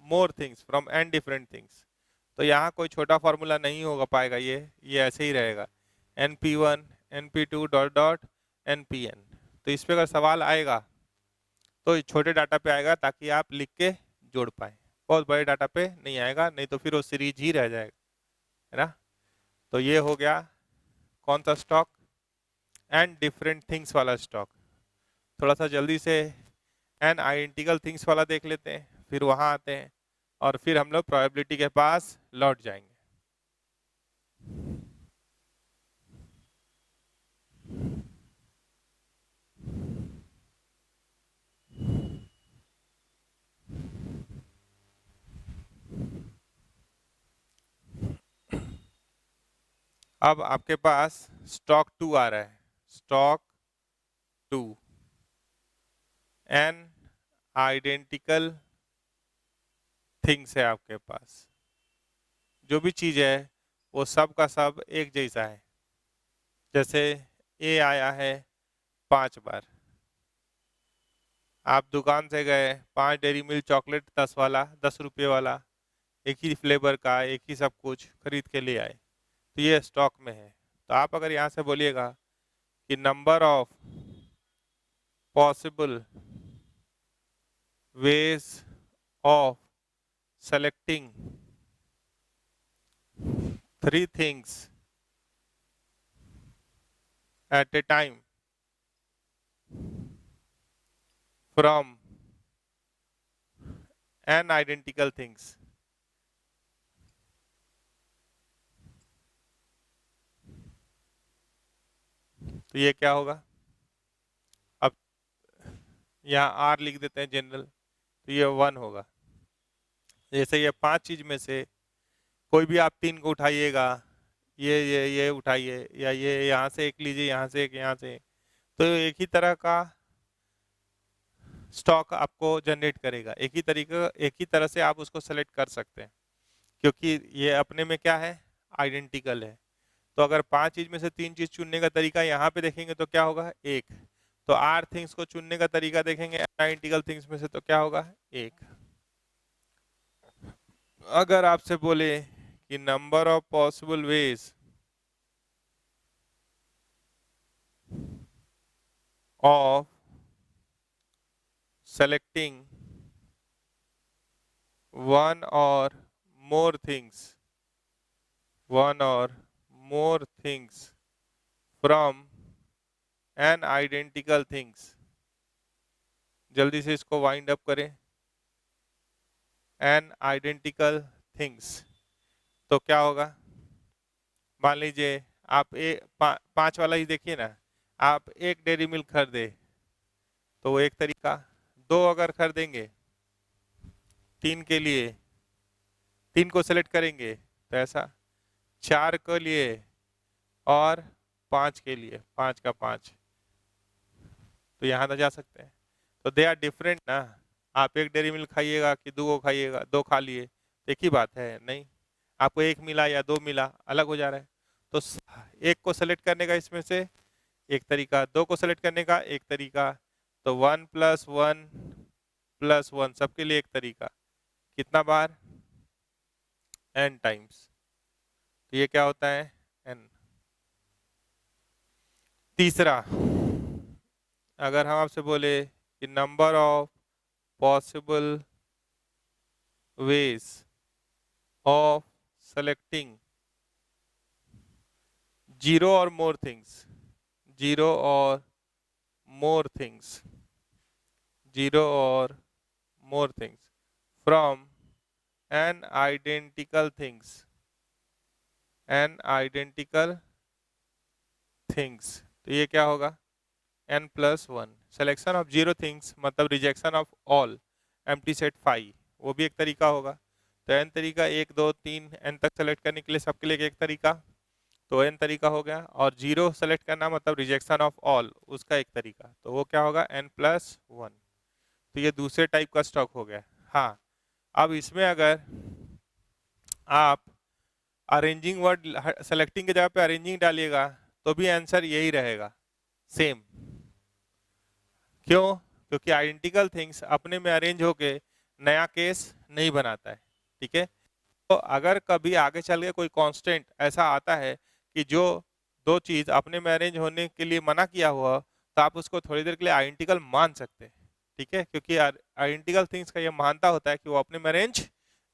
Speaker 1: more things from N different things. तो यहाँ कोई छोटा फॉर्मूला नहीं होगा पाएगा, ये ऐसे ही रहेगा, np1 np2 dot dot npn। तो इस पे अगर सवाल आएगा तो छोटे डाटा पे आएगा ताकि आप लिख के जोड़ पाए, बहुत बड़े डाटा पे नहीं आएगा, नहीं तो फिर वो सीरीज ही रह जाएगा, है ना। तो ये हो गया कौन सा स्टॉक, एंड डिफरेंट थिंग्स वाला स्टॉक। थोड़ा सा जल्दी से एन आइडेंटिकल थिंग्स वाला देख लेते हैं, फिर वहां आते हैं और फिर हम लोग प्रोबेबिलिटी के पास लौट जाएंगे। अब आपके पास स्टॉक 2 आ रहा है, स्टॉक 2, एन आइडेंटिकल थिंग्स है आपके पास, जो भी चीज है वो सब का सब एक जैसा है। जैसे ए आया है 5 बार, आप दुकान से गए 5 डेयरी मिल्क चॉकलेट 10 वाला, 10 रुपये वाला, एक ही फ्लेवर का, एक ही सब कुछ खरीद के ले आए, तो ये स्टॉक में है। तो आप अगर यहाँ से बोलिएगा कि number of possible ways of selecting 3 things at a time from n identical things, तो ये क्या होगा, अब यहाँ आर लिख देते हैं जनरल, तो ये 1 होगा। जैसे ये 5 चीज में से कोई भी आप 3 को उठाइएगा, ये उठाइए, या ये यहाँ से एक लीजिए, यहाँ से एक, यहाँ से एक, तो एक ही तरह का स्टॉक आपको जनरेट करेगा, एक ही तरह से आप उसको सेलेक्ट कर सकते हैं, क्योंकि ये अपने में क्या है, आइडेंटिकल है। तो अगर 5 चीज में से 3 चीज चुनने का तरीका यहाँ पे देखेंगे तो क्या होगा, एक। तो आर थिंग्स को चुनने का तरीका देखेंगे आइडेंटिकल थिंग्स में से तो क्या होगा, एक। अगर आपसे बोले कि number of possible ways of selecting one or more things from N identical things, जल्दी से इसको वाइंड अप करें, एन आइडेंटिकल थिंग्स, तो क्या होगा, मान लीजिए आप 5 वाला ही देखिए ना, आप एक डेयरी मिल्क खरीदे तो वो एक तरीका, 2 अगर खरीदेंगे 3 के लिए, 3 को सेलेक्ट करेंगे तो ऐसा, 4 के लिए और 5 के लिए, 5 का 5, तो यहाँ तो जा सकते हैं। तो दे आर डिफरेंट ना, आप एक डेयरी मिल्क खाइएगा कि 2 खाइएगा, 2 खा लिए तो एक ही बात है, नहीं, आपको 1 मिला या 2 मिला, अलग हो जा रहा है। तो एक को सेलेक्ट करने का इसमें से एक तरीका, 2 को सेलेक्ट करने का एक तरीका, तो 1 + 1 + 1 सबके लिए एक तरीका, कितना बार, n टाइम्स, तो ये क्या होता है, n। तीसरा, अगर हम आपसे बोले कि number of possible ways of selecting zero or more things, zero or more things, zero or more things from N identical things, N identical things. तो ये क्या होगा, n+1। Selection of zero things मतलब rejection of all empty set phi, वो भी एक तरीका होगा। तो n तरीका 1 2 3 n तक सेलेक्ट करने के लिए सबके लिए एक तरीका, तो n तरीका हो गया। और जीरो सेलेक्ट करना मतलब रिजेक्शन ऑफ ऑल, उसका एक तरीका, तो वो क्या होगा n+1। तो ये दूसरे टाइप का स्टॉक हो गया। हाँ, अब इसमें अगर आप अरेंजिंग वर्ड सेलेक्टिंग की जगह पे अरेंजिंग डालिएगा तो भी आंसर यही रहेगा, सेम। क्यों? क्योंकि आइडेंटिकल थिंग्स अपने में अरेंज होके नया केस नहीं बनाता है, ठीक है। तो अगर कभी आगे चल के कोई कांस्टेंट ऐसा आता है कि जो दो चीज अपने में अरेंज होने के लिए मना किया हुआ, तो आप उसको थोड़ी देर के लिए आइडेंटिकल मान सकते हैं, ठीक है। क्योंकि आइडेंटिकल थिंग्स का ये मानता होता है कि वो अपने में अरेंज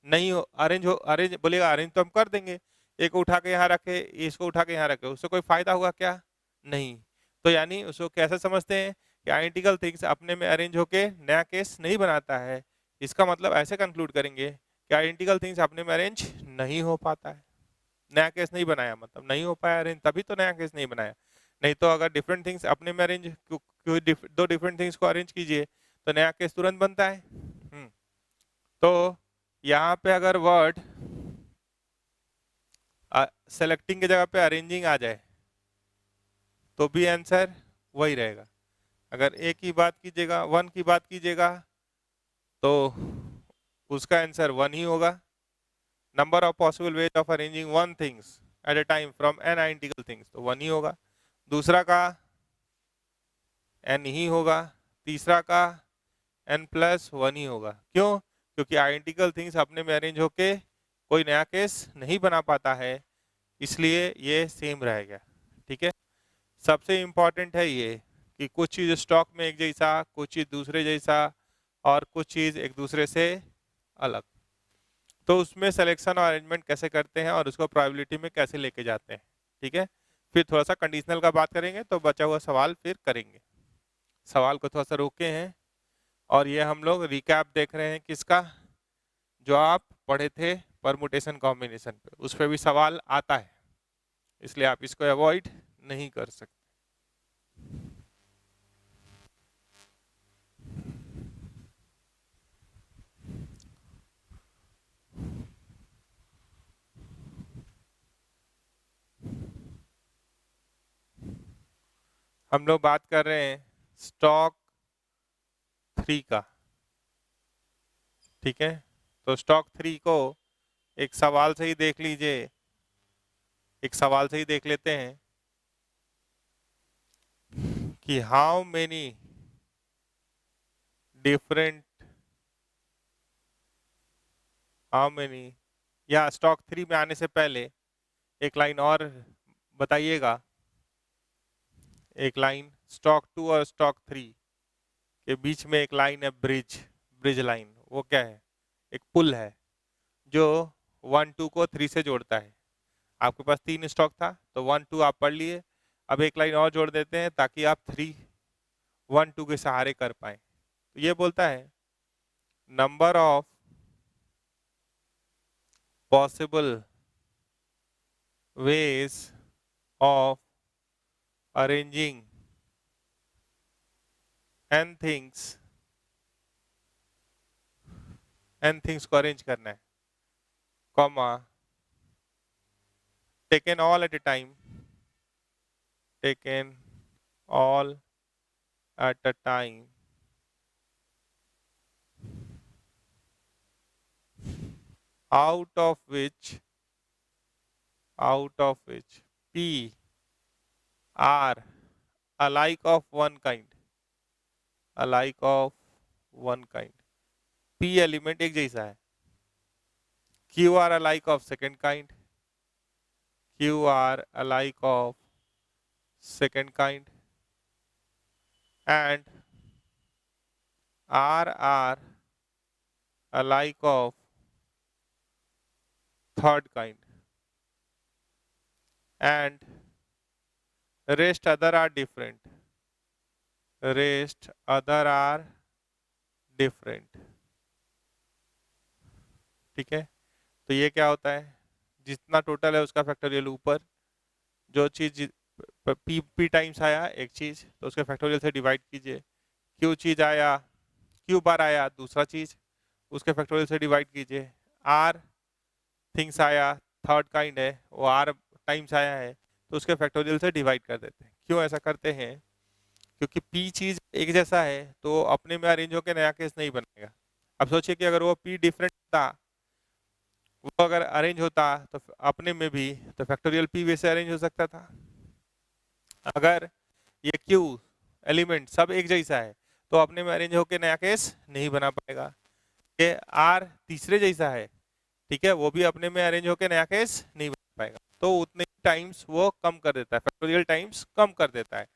Speaker 1: नहीं हो, अरेंज बोलेगा अरेंज तो हम कर देंगे, एक को उठा के यहाँ रखे, इसको उठा के यहाँ रखे, उससे कोई फायदा हुआ क्या? नहीं। तो यानी उसको कैसे समझते हैं कि आइडेंटिकल थिंग्स अपने में अरेंज होके नया केस नहीं बनाता है। इसका मतलब ऐसे कंक्लूड करेंगे कि आइडेंटिकल थिंग्स अपने में अरेंज नहीं हो पाता है, नया केस नहीं बनाया, मतलब नहीं हो पाया अरेंज, तभी तो नया केस नहीं बनाया। नहीं तो अगर डिफरेंट थिंग्स अपने में अरेंज, दो डिफरेंट थिंग्स को अरेंज कीजिए तो नया केस तुरंत बनता है। तो यहाँ पे अगर वर्ड सेलेक्टिंग की जगह पे अरेंजिंग आ जाए तो भी आंसर वही रहेगा। अगर ए की बात कीजिएगा, वन की बात कीजिएगा, तो उसका आंसर वन ही होगा। Number of possible ways of arranging one things at a time from N identical things, तो वन ही होगा। दूसरा का एन ही होगा, तीसरा का n+1 ही होगा। क्यों? क्योंकि आइडेंटिकल थिंग्स अपने में अरेंज होके कोई नया केस नहीं बना पाता है, इसलिए ये सेम रहेगा, ठीक है। सबसे इम्पोर्टेंट है ये कि कुछ चीज स्टॉक में एक जैसा, कुछ चीज दूसरे जैसा, और कुछ चीज एक दूसरे से अलग। तो उसमें सिलेक्शन और अरेंजमेंट कैसे करते हैं और उसको प्रोबेबिलिटी में कैसे लेके जाते हैं, ठीक है। फिर थोड़ा सा कंडीशनल का बात करेंगे, तो बचा हुआ सवाल फिर करेंगे। सवाल को थोड़ा सा रोके हैं, और ये हम लोग रिकैप देख रहे हैं किसका, जो आप पढ़े थे परमुटेशन कॉम्बिनेशन पे, उस पर भी सवाल आता है, इसलिए आप इसको अवॉइड नहीं कर सकते। हम लोग बात कर रहे हैं स्टॉक 3 का, ठीक है। तो स्टॉक 3 को एक सवाल से ही देख लीजिए, एक सवाल से ही देख लेते हैं कि how many different, how many, या स्टॉक 3 में आने से पहले एक लाइन और बताइएगा, एक लाइन स्टॉक 2 और स्टॉक 3 के बीच में एक लाइन है, ब्रिज, ब्रिज लाइन, वो क्या है? एक पुल है जो 1 2 को 3 से जोड़ता है। आपके पास 3 स्टॉक था तो 1 2 आप पढ़ लिए, अब एक लाइन और जोड़ देते हैं ताकि आप 3 1 2 के सहारे कर पाए। तो ये बोलता है number of possible ways of arranging n things, n things को अरेंज करना है, comma taken all at a time, taken all at a time, out of which P are alike of one kind, alike of one kind, P element एक जैसा है, Q are alike of second kind, Q are alike of second kind, and R are alike of third kind, and rest other are different, rest other are different. ठीक है, तो ये क्या होता है, जितना टोटल है उसका फैक्टोरियल ऊपर, जो चीज पी पी टाइम्स आया एक चीज तो उसके फैक्टोरियल से डिवाइड कीजिए, क्यू चीज आया, क्यू बार आया दूसरा चीज, उसके फैक्टोरियल से डिवाइड कीजिए, आर थिंग्स आया थर्ड काइंड है वो आर टाइम्स आया है तो उसके फैक्टोरियल से डिवाइड कर देते हैं। क्यों ऐसा करते हैं, क्योंकि पी चीज एक जैसा है तो अपने में अरेंज होकर नया केस नहीं बनेगा। अब सोचिए कि अगर वो पी डिफरेंट था, वो अगर अरेंज होता तो अपने में भी तो फैक्टोरियल पी वैसे अरेंज हो सकता था। अगर ये क्यू एलिमेंट सब एक जैसा है तो अपने में अरेंज होकर नया केस नहीं बना पाएगा। ये आर तीसरे जैसा है, ठीक है, वो भी अपने में अरेंज होकर नया केस नहीं बना पाएगा, तो उतने टाइम्स वो कम कर देता है, फैक्टोरियल टाइम्स कम कर देता है।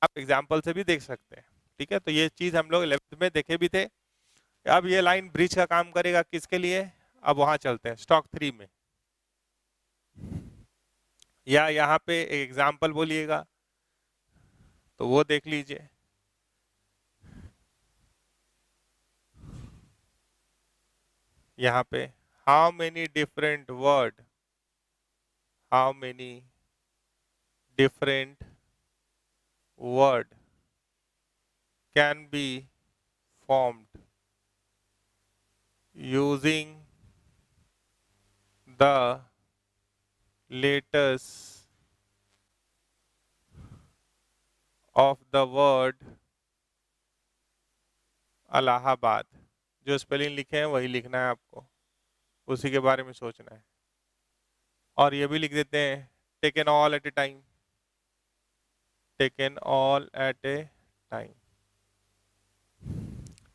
Speaker 1: आप एग्जाम्पल से भी देख सकते हैं। ठीक है, तो ये चीज हम लोग 11th में देखे भी थे। अब ये लाइन ब्रिज का काम करेगा किसके लिए, अब वहां चलते हैं स्टॉक 3 में, या यहाँ पे एग्जाम्पल बोलिएगा तो वो देख लीजिए। यहाँ पे how many different word, how many different word can be formed using the letters of the word Allahabad. जो स्पेलिंग लिखे हैं वही लिखना है आपको, उसी के बारे में सोचना है। और ये भी लिख देते हैं taken all at a time, taken all at a time.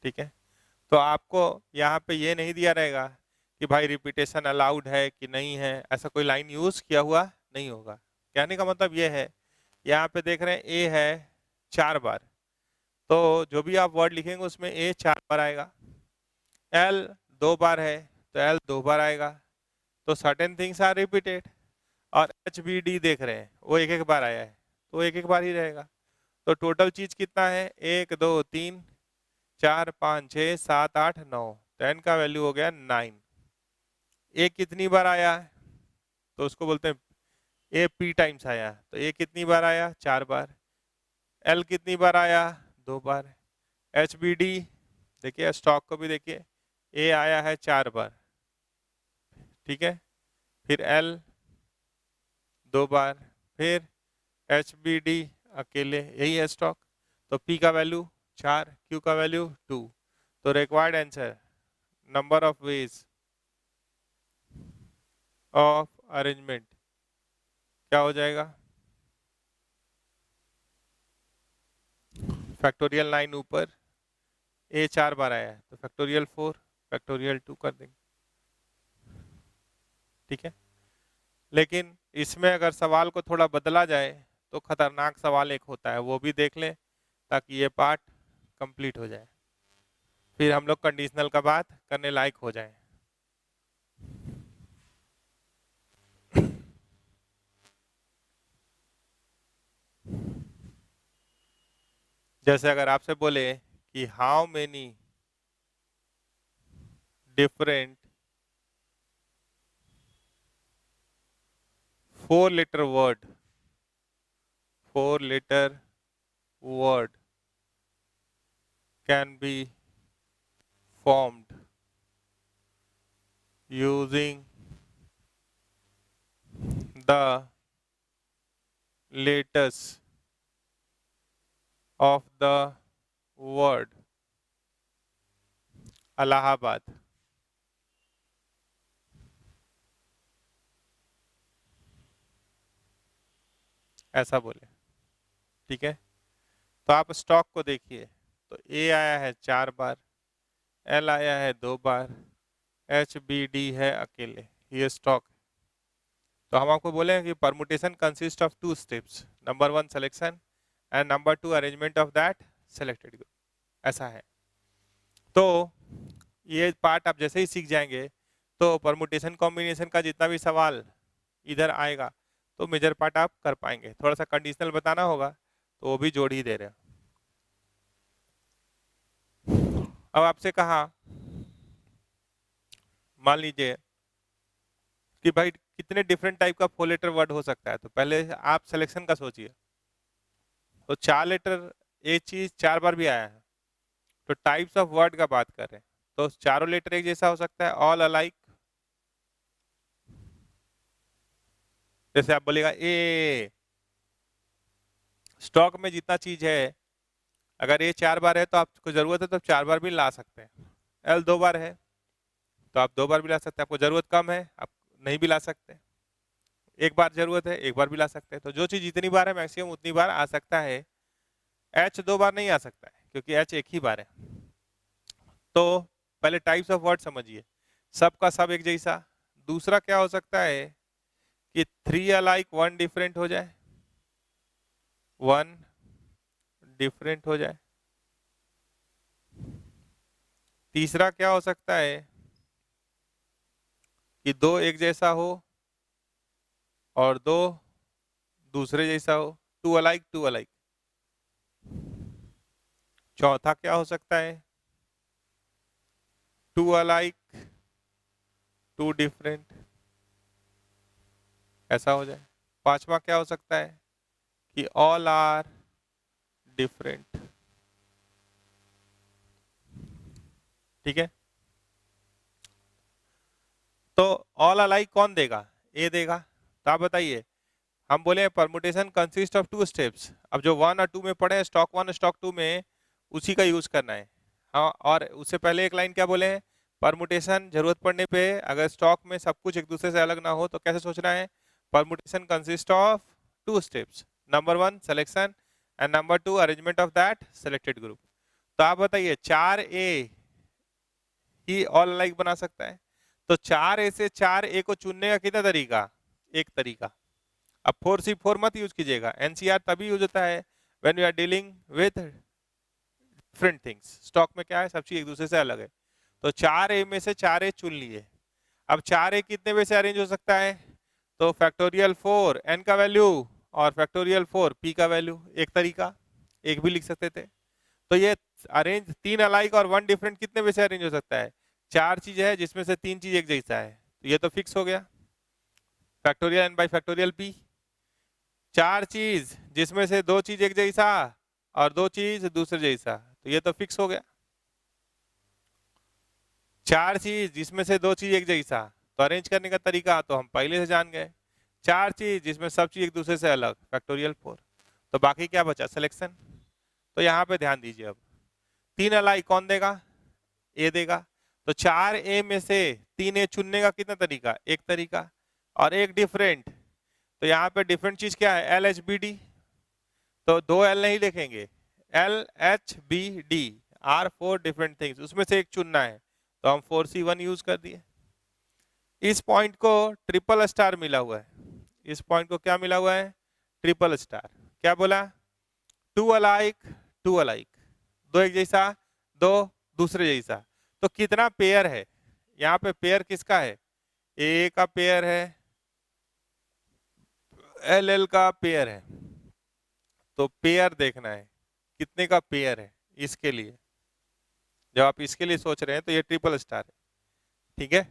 Speaker 1: ठीक है, तो आपको यहाँ पे ये नहीं दिया रहेगा कि भाई रिपीटेशन अलाउड है कि नहीं है, ऐसा कोई लाइन यूज किया हुआ नहीं होगा। कहने का मतलब ये है, यहाँ पे देख रहे हैं ए है 4 बार, तो जो भी आप वर्ड लिखेंगे उसमें ए 4 बार आएगा। एल 2 बार है तो एल 2 बार आएगा, तो सर्टेन थिंग्स आर रिपीटेड। और एच बी डी देख रहे हैं वो एक एक बार आया है तो एक एक बार ही रहेगा। तो टोटल चीज कितना है, 1 2 3 4 5 6 7 8 9, 10 का वैल्यू हो गया 9। ए कितनी बार आया है, तो उसको बोलते हैं ए पी टाइम्स आया, तो ए कितनी बार आया 4 बार। एल कितनी बार आया 2 बार। एच बी डी देखिए, स्टॉक को भी देखिए, ए आया है 4 बार, ठीक है, फिर एल 2 बार, फिर एच बी डी अकेले, यही है स्टॉक। तो पी का वैल्यू 4, क्यू का वैल्यू 2। तो required answer number of ways of arrangement क्या हो जाएगा, फैक्टोरियल 9 ऊपर, ए 4 बार आया है तो फैक्टोरियल 4, फैक्टोरियल 2 कर देंगे। ठीक है, लेकिन इसमें अगर सवाल को थोड़ा बदला जाए तो खतरनाक सवाल एक होता है, वो भी देख लें ताकि ये पार्ट कंप्लीट हो जाए, फिर हम लोग कंडीशनल का बात करने लायक हो जाए। जैसे अगर आपसे बोले कि how many different 4 letter word, 4 letter word can be formed using the letters of the word Allahabad. ऐसा बोले, ठीक है, तो आप स्टॉक को देखिए, तो ए आया है 4 बार, एल आया है 2 बार, एच बी डी है अकेले, ये स्टॉक। तो हम आपको बोले हैं कि permutation consist of 2 steps, number 1 selection and number 2 arrangement of that selected group, ऐसा है। तो ये पार्ट आप जैसे ही सीख जाएंगे तो परमुटेशन कॉम्बिनेशन का जितना भी सवाल इधर आएगा तो मेजर पार्ट आप कर पाएंगे। थोड़ा सा कंडीशनल बताना होगा तो वो भी जोड़ ही दे रहे हैं। अब आपसे कहा, मान लीजिए कि भाई कितने डिफरेंट टाइप का 4 लेटर वर्ड हो सकता है, तो पहले आप सिलेक्शन का सोचिए। तो 4 लेटर एक चीज 4 बार भी आया है, तो टाइप्स ऑफ वर्ड का बात कर रहे हैं, तो चारों लेटर एक जैसा हो सकता है, ऑल अलाइक। जैसे आप बोलेगा ए, स्टॉक में जितना चीज है, अगर ए 4 बार है तो आपको जरूरत है तो 4 बार भी ला सकते हैं। एल 2 बार है तो आप 2 बार भी ला सकते हैं। आपको जरूरत कम है, आप नहीं भी ला सकते। एक बार जरूरत है, एक बार भी ला सकते हैं। तो जो चीज जितनी बार है मैक्सिमम उतनी बार आ सकता है। एच 2 बार नहीं आ सकता है क्योंकि एच एक ही बार है। तो पहले टाइप्स ऑफ वर्ड समझिए, सब का सब एक जैसा। दूसरा क्या हो सकता है कि 3 अलाइक 1 डिफरेंट हो जाए, 1 डिफरेंट हो जाए। तीसरा क्या हो सकता है कि 2 एक जैसा हो और 2 दूसरे जैसा हो, 2 अलाइक 2 अलाइक। चौथा क्या हो सकता है, 2 अलाइक 2 डिफरेंट, ऐसा हो जाए। पांचवा क्या हो सकता है कि ऑल आर डिफरेंट। ठीक है, तो ऑल अलाइक कौन देगा, ए देगा। तो आप बताइए, हम बोले परमुटेशन कंसिस्ट ऑफ 2 स्टेप्स। अब जो 1 और 2 में पढ़े हैं, स्टॉक 1 स्टॉक 2 में, उसी का यूज करना है। हाँ, और उससे पहले एक लाइन क्या बोले हैं, परमुटेशन जरूरत पड़ने पे अगर स्टॉक में सब कुछ एक दूसरे से अलग ना हो तो कैसे सोचना है, permutation consist of 2 steps, number 1 selection and number 2 arrangement of that selected group. तो आप बताइए 4A ही ऑल अलाइक बना सकता है, तो 4A से 4A को चुनने का कितना तरीका, एक तरीका। अब 4C4 मत यूज कीजिएगा, एनसीआर तभी यूज होता है when you are dealing with different things. Stock में क्या है, सब चीज एक दूसरे से अलग है। तो 4A में से 4A चुन लिए। अब 4A कितने वे से अरेंज हो सकता है, तो फैक्टोरियल 4 n का वैल्यू और फैक्टोरियल 4 p का वैल्यू, एक तरीका, एक भी लिख सकते थे। तो ये अरेंज 3 अलाइक और 1 डिफरेंट कितने वे से अरेंज हो सकता है, 4 चीज है जिसमें से 3 चीज एक जैसा है, तो ये तो फिक्स हो गया, factorial n by factorial p। 4 चीज जिसमें से 2 चीज एक जैसा और 2 चीज दूसरे जैसा, तो ये तो फिक्स हो गया। 4 चीज जिसमें से 2 चीज एक जैसा, तो अरेंज करने का तरीका तो हम पहले से जान गए। 4 चीज जिसमें सब चीज एक दूसरे से अलग, फैक्टोरियल 4। तो बाकी क्या बचा, सिलेक्शन। तो यहाँ पे ध्यान दीजिए, अब 3 अलाइक कौन देगा, ए देगा। तो 4A में से 3A चुनने का कितना तरीका, एक तरीका, और एक डिफरेंट। तो यहाँ पे डिफरेंट चीज क्या है, LHBD। तो 2 L नहीं लिखेंगे, LHBD आर 4 डिफरेंट थिंग्स, उसमें से एक चुनना है, तो हम 4C1 यूज कर दिए। इस पॉइंट को ट्रिपल स्टार मिला हुआ है, इस पॉइंट को क्या मिला हुआ है, ट्रिपल स्टार। क्या बोला, 2 अलाइक 2 अलाइक, 2 एक जैसा 2 दूसरे जैसा। तो कितना पेयर है, यहाँ पे पेयर किसका है, ए का पेयर है, LL का पेयर है। तो पेयर देखना है कितने का पेयर है, इसके लिए जब आप इसके लिए सोच रहे हैं तो ये ट्रिपल स्टार है। ठीक है,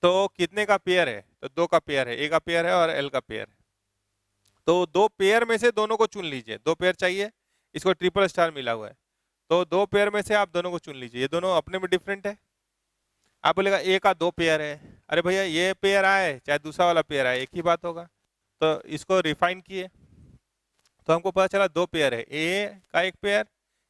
Speaker 1: तो कितने का पेयर है, तो 2 का पेयर है, ए का पेयर है और एल का पेयर है। तो 2 पेयर में से दोनों को चुन लीजिए, 2 पेयर चाहिए, इसको ट्रिपल स्टार मिला हुआ है, तो 2 पेयर में से आप दोनों को चुन लीजिए। ये दोनों अपने में डिफरेंट है। आप बोलेगा ए का 2 पेयर है, अरे भैया ये पेयर आए चाहे दूसरा वाला पेयर आए एक ही बात होगा। तो इसको रिफाइन किए तो हमको पता चला 2 पेयर है, ए का एक पेयर,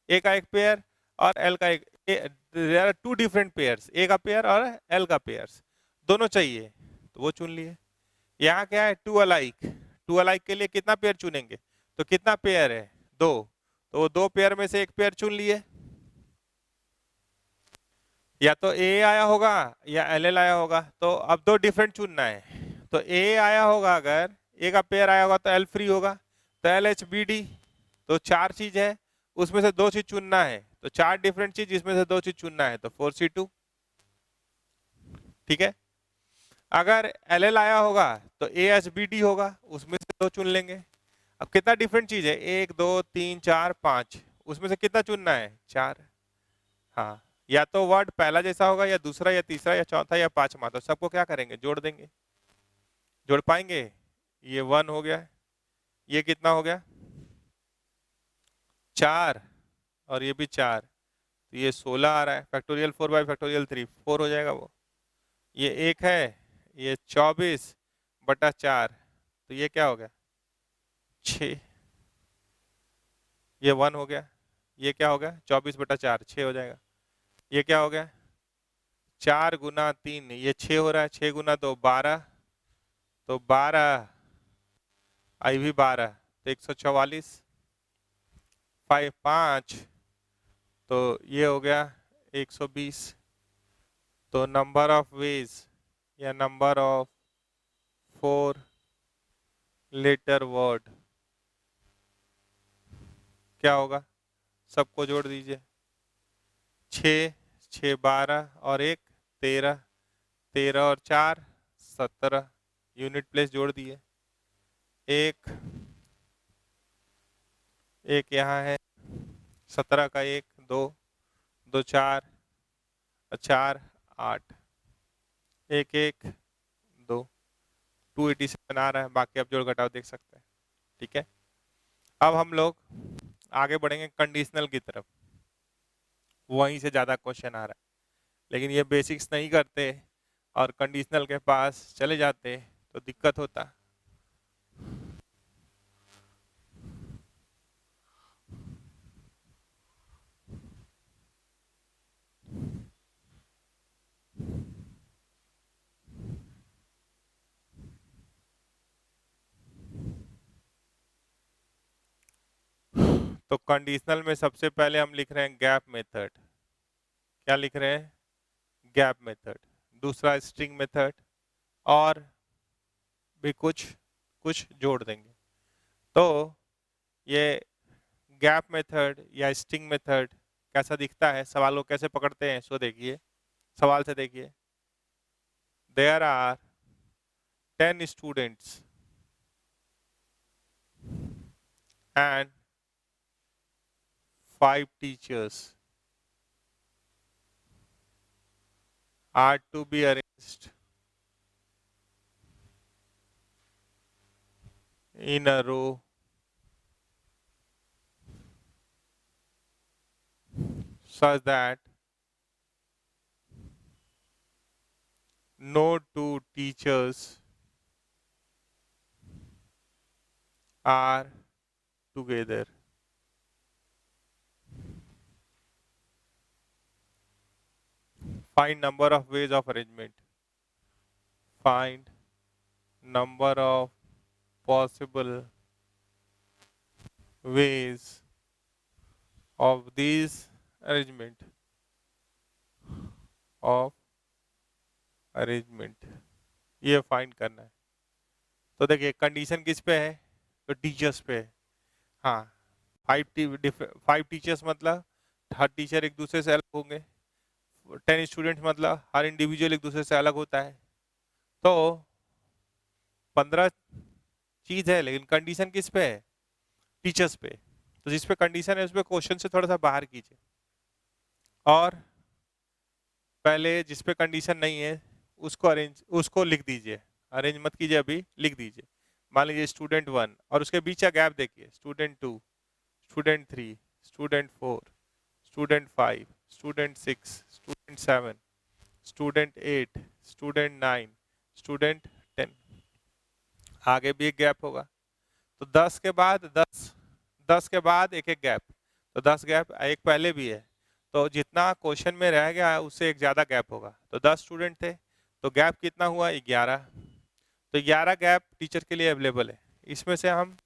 Speaker 1: ए का एक पेयर और एल का एक। देयर आर 2 डिफरेंट पेयर्स, ए का पेयर और एल का पेयर्स, दोनों चाहिए, तो वो चुन लिए। यहाँ क्या है, 2 अलाइक, 2 अलाइक के लिए कितना पेयर चुनेंगे, तो कितना पेयर है, 2, तो वो 2 पेयर में से एक पेयर चुन लिए। या तो ए आया होगा या एल आया होगा, तो अब 2 डिफरेंट चुनना है। तो ए आया होगा, अगर ए का पेयर आया होगा तो एल फ्री होगा, तो LHBD। तो 4 चीज है, उसमें से 2 चीज चुनना है, तो 4 डिफरेंट चीज जिसमें से 2 चीज चुनना है, तो 4C2। ठीक है, अगर LL आया होगा तो ASBD होगा, उसमें से 2 चुन लेंगे। अब कितना डिफरेंट चीज है, 1 2 3 4 5, उसमें से कितना चुनना है, 4। हाँ, या तो वर्ड पहला जैसा होगा या दूसरा या तीसरा या चौथा या पांचवा, तो सबको क्या करेंगे, जोड़ देंगे। जोड़ पाएंगे, ये 1 हो गया, ये कितना हो गया 4, और ये भी 4, तो ये 16 आ रहा है। फैक्टोरियल 4 बाई फैक्टोरियल 3 4 हो जाएगा वो। ये 1 है, ये 24/4, तो ये क्या हो गया 6। ये 1 हो गया, ये क्या हो गया 24/4 6 हो जाएगा। ये क्या हो गया 4 गुना 3, ये 6 हो रहा है, 6 गुना 2 12, तो 12 आई भी 12, तो 144। 5 तो ये हो गया 120। तो नंबर ऑफ वेज या नंबर ऑफ 4 लेटर वर्ड क्या होगा, सबको जोड़ दीजिए। 6 6 12 और 1 13, 13 और 4 17, यूनिट प्लेस जोड़ दिए। एक एक यहाँ है, 17 का 1 2 2 4 4 8, 1 1 2, 287 आ रहा है। बाकी आप जोड़ घटाव देख सकते हैं। ठीक है, अब हम लोग आगे बढ़ेंगे कंडीशनल की तरफ। वहीं से ज्यादा क्वेश्चन आ रहा है, लेकिन ये बेसिक्स नहीं करते और कंडीशनल के पास चले जाते तो दिक्कत होता। तो कंडीशनल में सबसे पहले हम लिख रहे हैं गैप मेथड। क्या लिख रहे हैं, गैप मेथड। दूसरा स्ट्रिंग मेथड, और भी कुछ कुछ जोड़ देंगे। तो ये गैप मेथड या स्ट्रिंग मेथड कैसा दिखता है, सवाल को कैसे पकड़ते हैं, सो देखिए, सवाल से देखिए। There are 10 students and 5 teachers are to be arranged in a row such that no two teachers are together. Find number of ways of arrangement. Find number of possible ways of these arrangement ये फाइंड करना है। तो देखिए कंडीशन किस पे है, तो टीचर्स पे है। हाँ, 5 टीचर्स मतलब हर टीचर एक दूसरे से अलग होंगे। 10 स्टूडेंट्स मतलब हर इंडिविजुअल एक दूसरे से अलग होता है। तो 15 चीज है, लेकिन कंडीशन किस पे है, टीचर्स पे। तो जिस पे कंडीशन है उस पे क्वेश्चन से थोड़ा सा बाहर कीजिए, और पहले जिस पे कंडीशन नहीं है उसको लिख दीजिए। अरेंज मत कीजिए, अभी लिख दीजिए। मान लीजिए स्टूडेंट 1, और उसके बीच का गैप देखिए, student 2, student 3, student 4, student 5, student 6, student 7, student 8, student 9, student 10। आगे भी एक गैप होगा, तो 10 के बाद 10 के बाद एक एक गैप, तो 10 गैप, एक पहले भी है। तो जितना क्वेश्चन में रह गया है उससे एक ज्यादा गैप होगा। तो 10 स्टूडेंट थे, तो गैप कितना हुआ 11। तो 11 गैप टीचर के लिए अवेलेबल है। इसमें से हम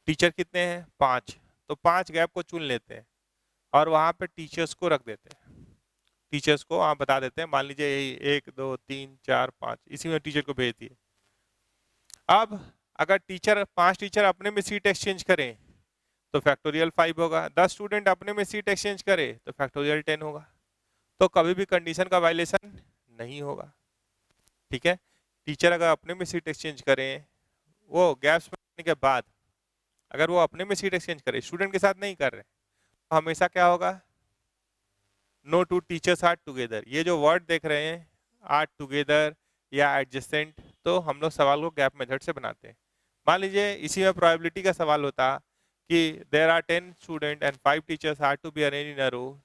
Speaker 1: टीचर कितने हैं 5, तो 5 गैप को चुन लेते हैं और वहां पे टीचर्स को रख देते हैं। टीचर्स को आप बता देते हैं, मान लीजिए यही 1 2 3 4 5, इसी में टीचर को भेज दिए। अब अगर 5 टीचर अपने में सीट एक्सचेंज करें तो फैक्टोरियल 5 होगा। 10 स्टूडेंट अपने में सीट एक्सचेंज करे तो फैक्टोरियल 10 होगा। तो कभी भी कंडीशन का वायलेशन नहीं होगा। ठीक है, टीचर अगर अपने में सीट एक्सचेंज करें, वो गैप्स में आने के बाद अगर वो अपने में सीट एक्सचेंज करे, स्टूडेंट के साथ नहीं कर रहे, तो हमेशा क्या होगा, no two teachers are together. ये जो वर्ड देख रहे हैं आर टुगेदर या एडजेसेंट, तो हम लोग सवाल को गैप मेथड से बनाते हैं। मान लीजिए इसी में प्रोबेबिलिटी का सवाल होता कि there are 10 student and 5 teachers are to be arrange in a row,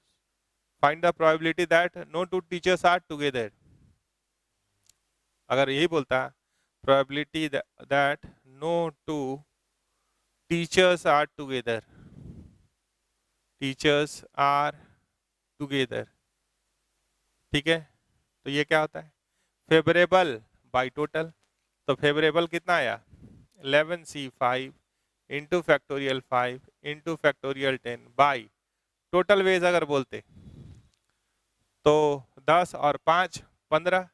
Speaker 1: find the probability that no two teachers are together. अगर यही बोलता probability that no two teachers are together, teachers are together, ठीक है, तो ये क्या होता है, फेवरेबल बाई टोटल। तो फेवरेबल कितना आया, 11C5 into factorial 5 into factorial 10 by total ways अगर बोलते तो 10 और 5 15,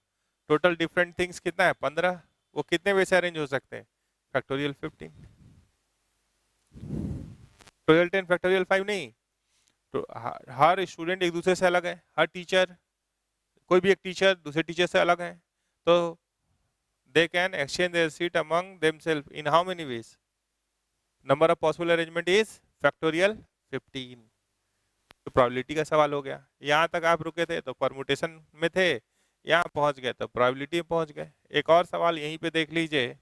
Speaker 1: टोटल डिफरेंट थिंग्स कितना है 15, वो कितने वे से अरेंज हो सकते हैं, फैक्टोरियल 15, फैक्टोरियल 10 फैक्टोरियल 5 नहीं। तो हर स्टूडेंट एक दूसरे से अलग है, हर टीचर, कोई भी एक टीचर दूसरे टीचर से अलग है, तो they can exchange their seat among themselves in how many ways, number of possible arrangement is factorial 15। तो प्रोबेबिलिटी का सवाल हो गया। यहाँ तक आप रुके थे तो परमुटेशन में थे, यहाँ पहुंच गए तो प्रोबेबिलिटी में पहुंच गए। एक और सवाल यहीं पे देख लीजिए,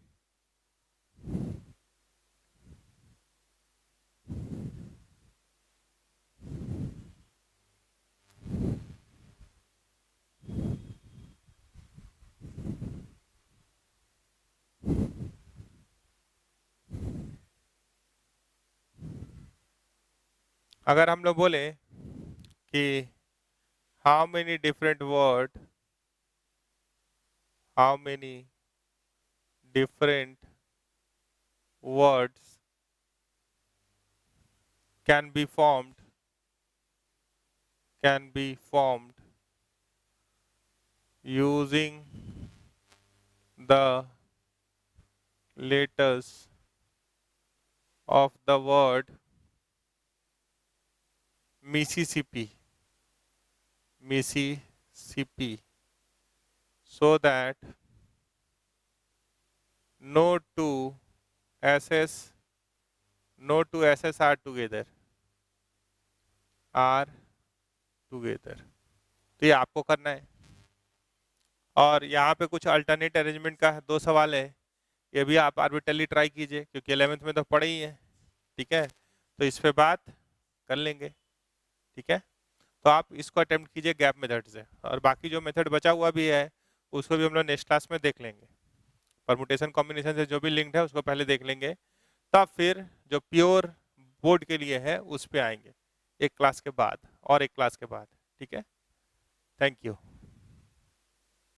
Speaker 1: अगर हम लोग बोले कि how many different word, how many different words can be formed using the letters of the word Mississippi, so that no two SS are together, तो ये आपको करना है। और यहाँ पे कुछ अल्टरनेट अरेंजमेंट का 2 सवाल है, ये भी आप आर्बिट्रली ट्राई कीजिए, क्योंकि 11th में तो पढ़े ही है, ठीक है, तो इस पे बात कर लेंगे, ठीक है। तो आप इसको अटेम्प्ट कीजिए गैप मेथड से, और बाकी जो मेथड बचा हुआ भी है उसको भी हम लोग नेक्स्ट क्लास में देख लेंगे। परमुटेशन कॉम्बिनेशन से जो भी लिंक्ड है उसको पहले देख लेंगे, तब फिर जो प्योर बोर्ड के लिए है उस पे आएंगे एक क्लास के बाद और एक क्लास के बाद, ठीक है। Thank you.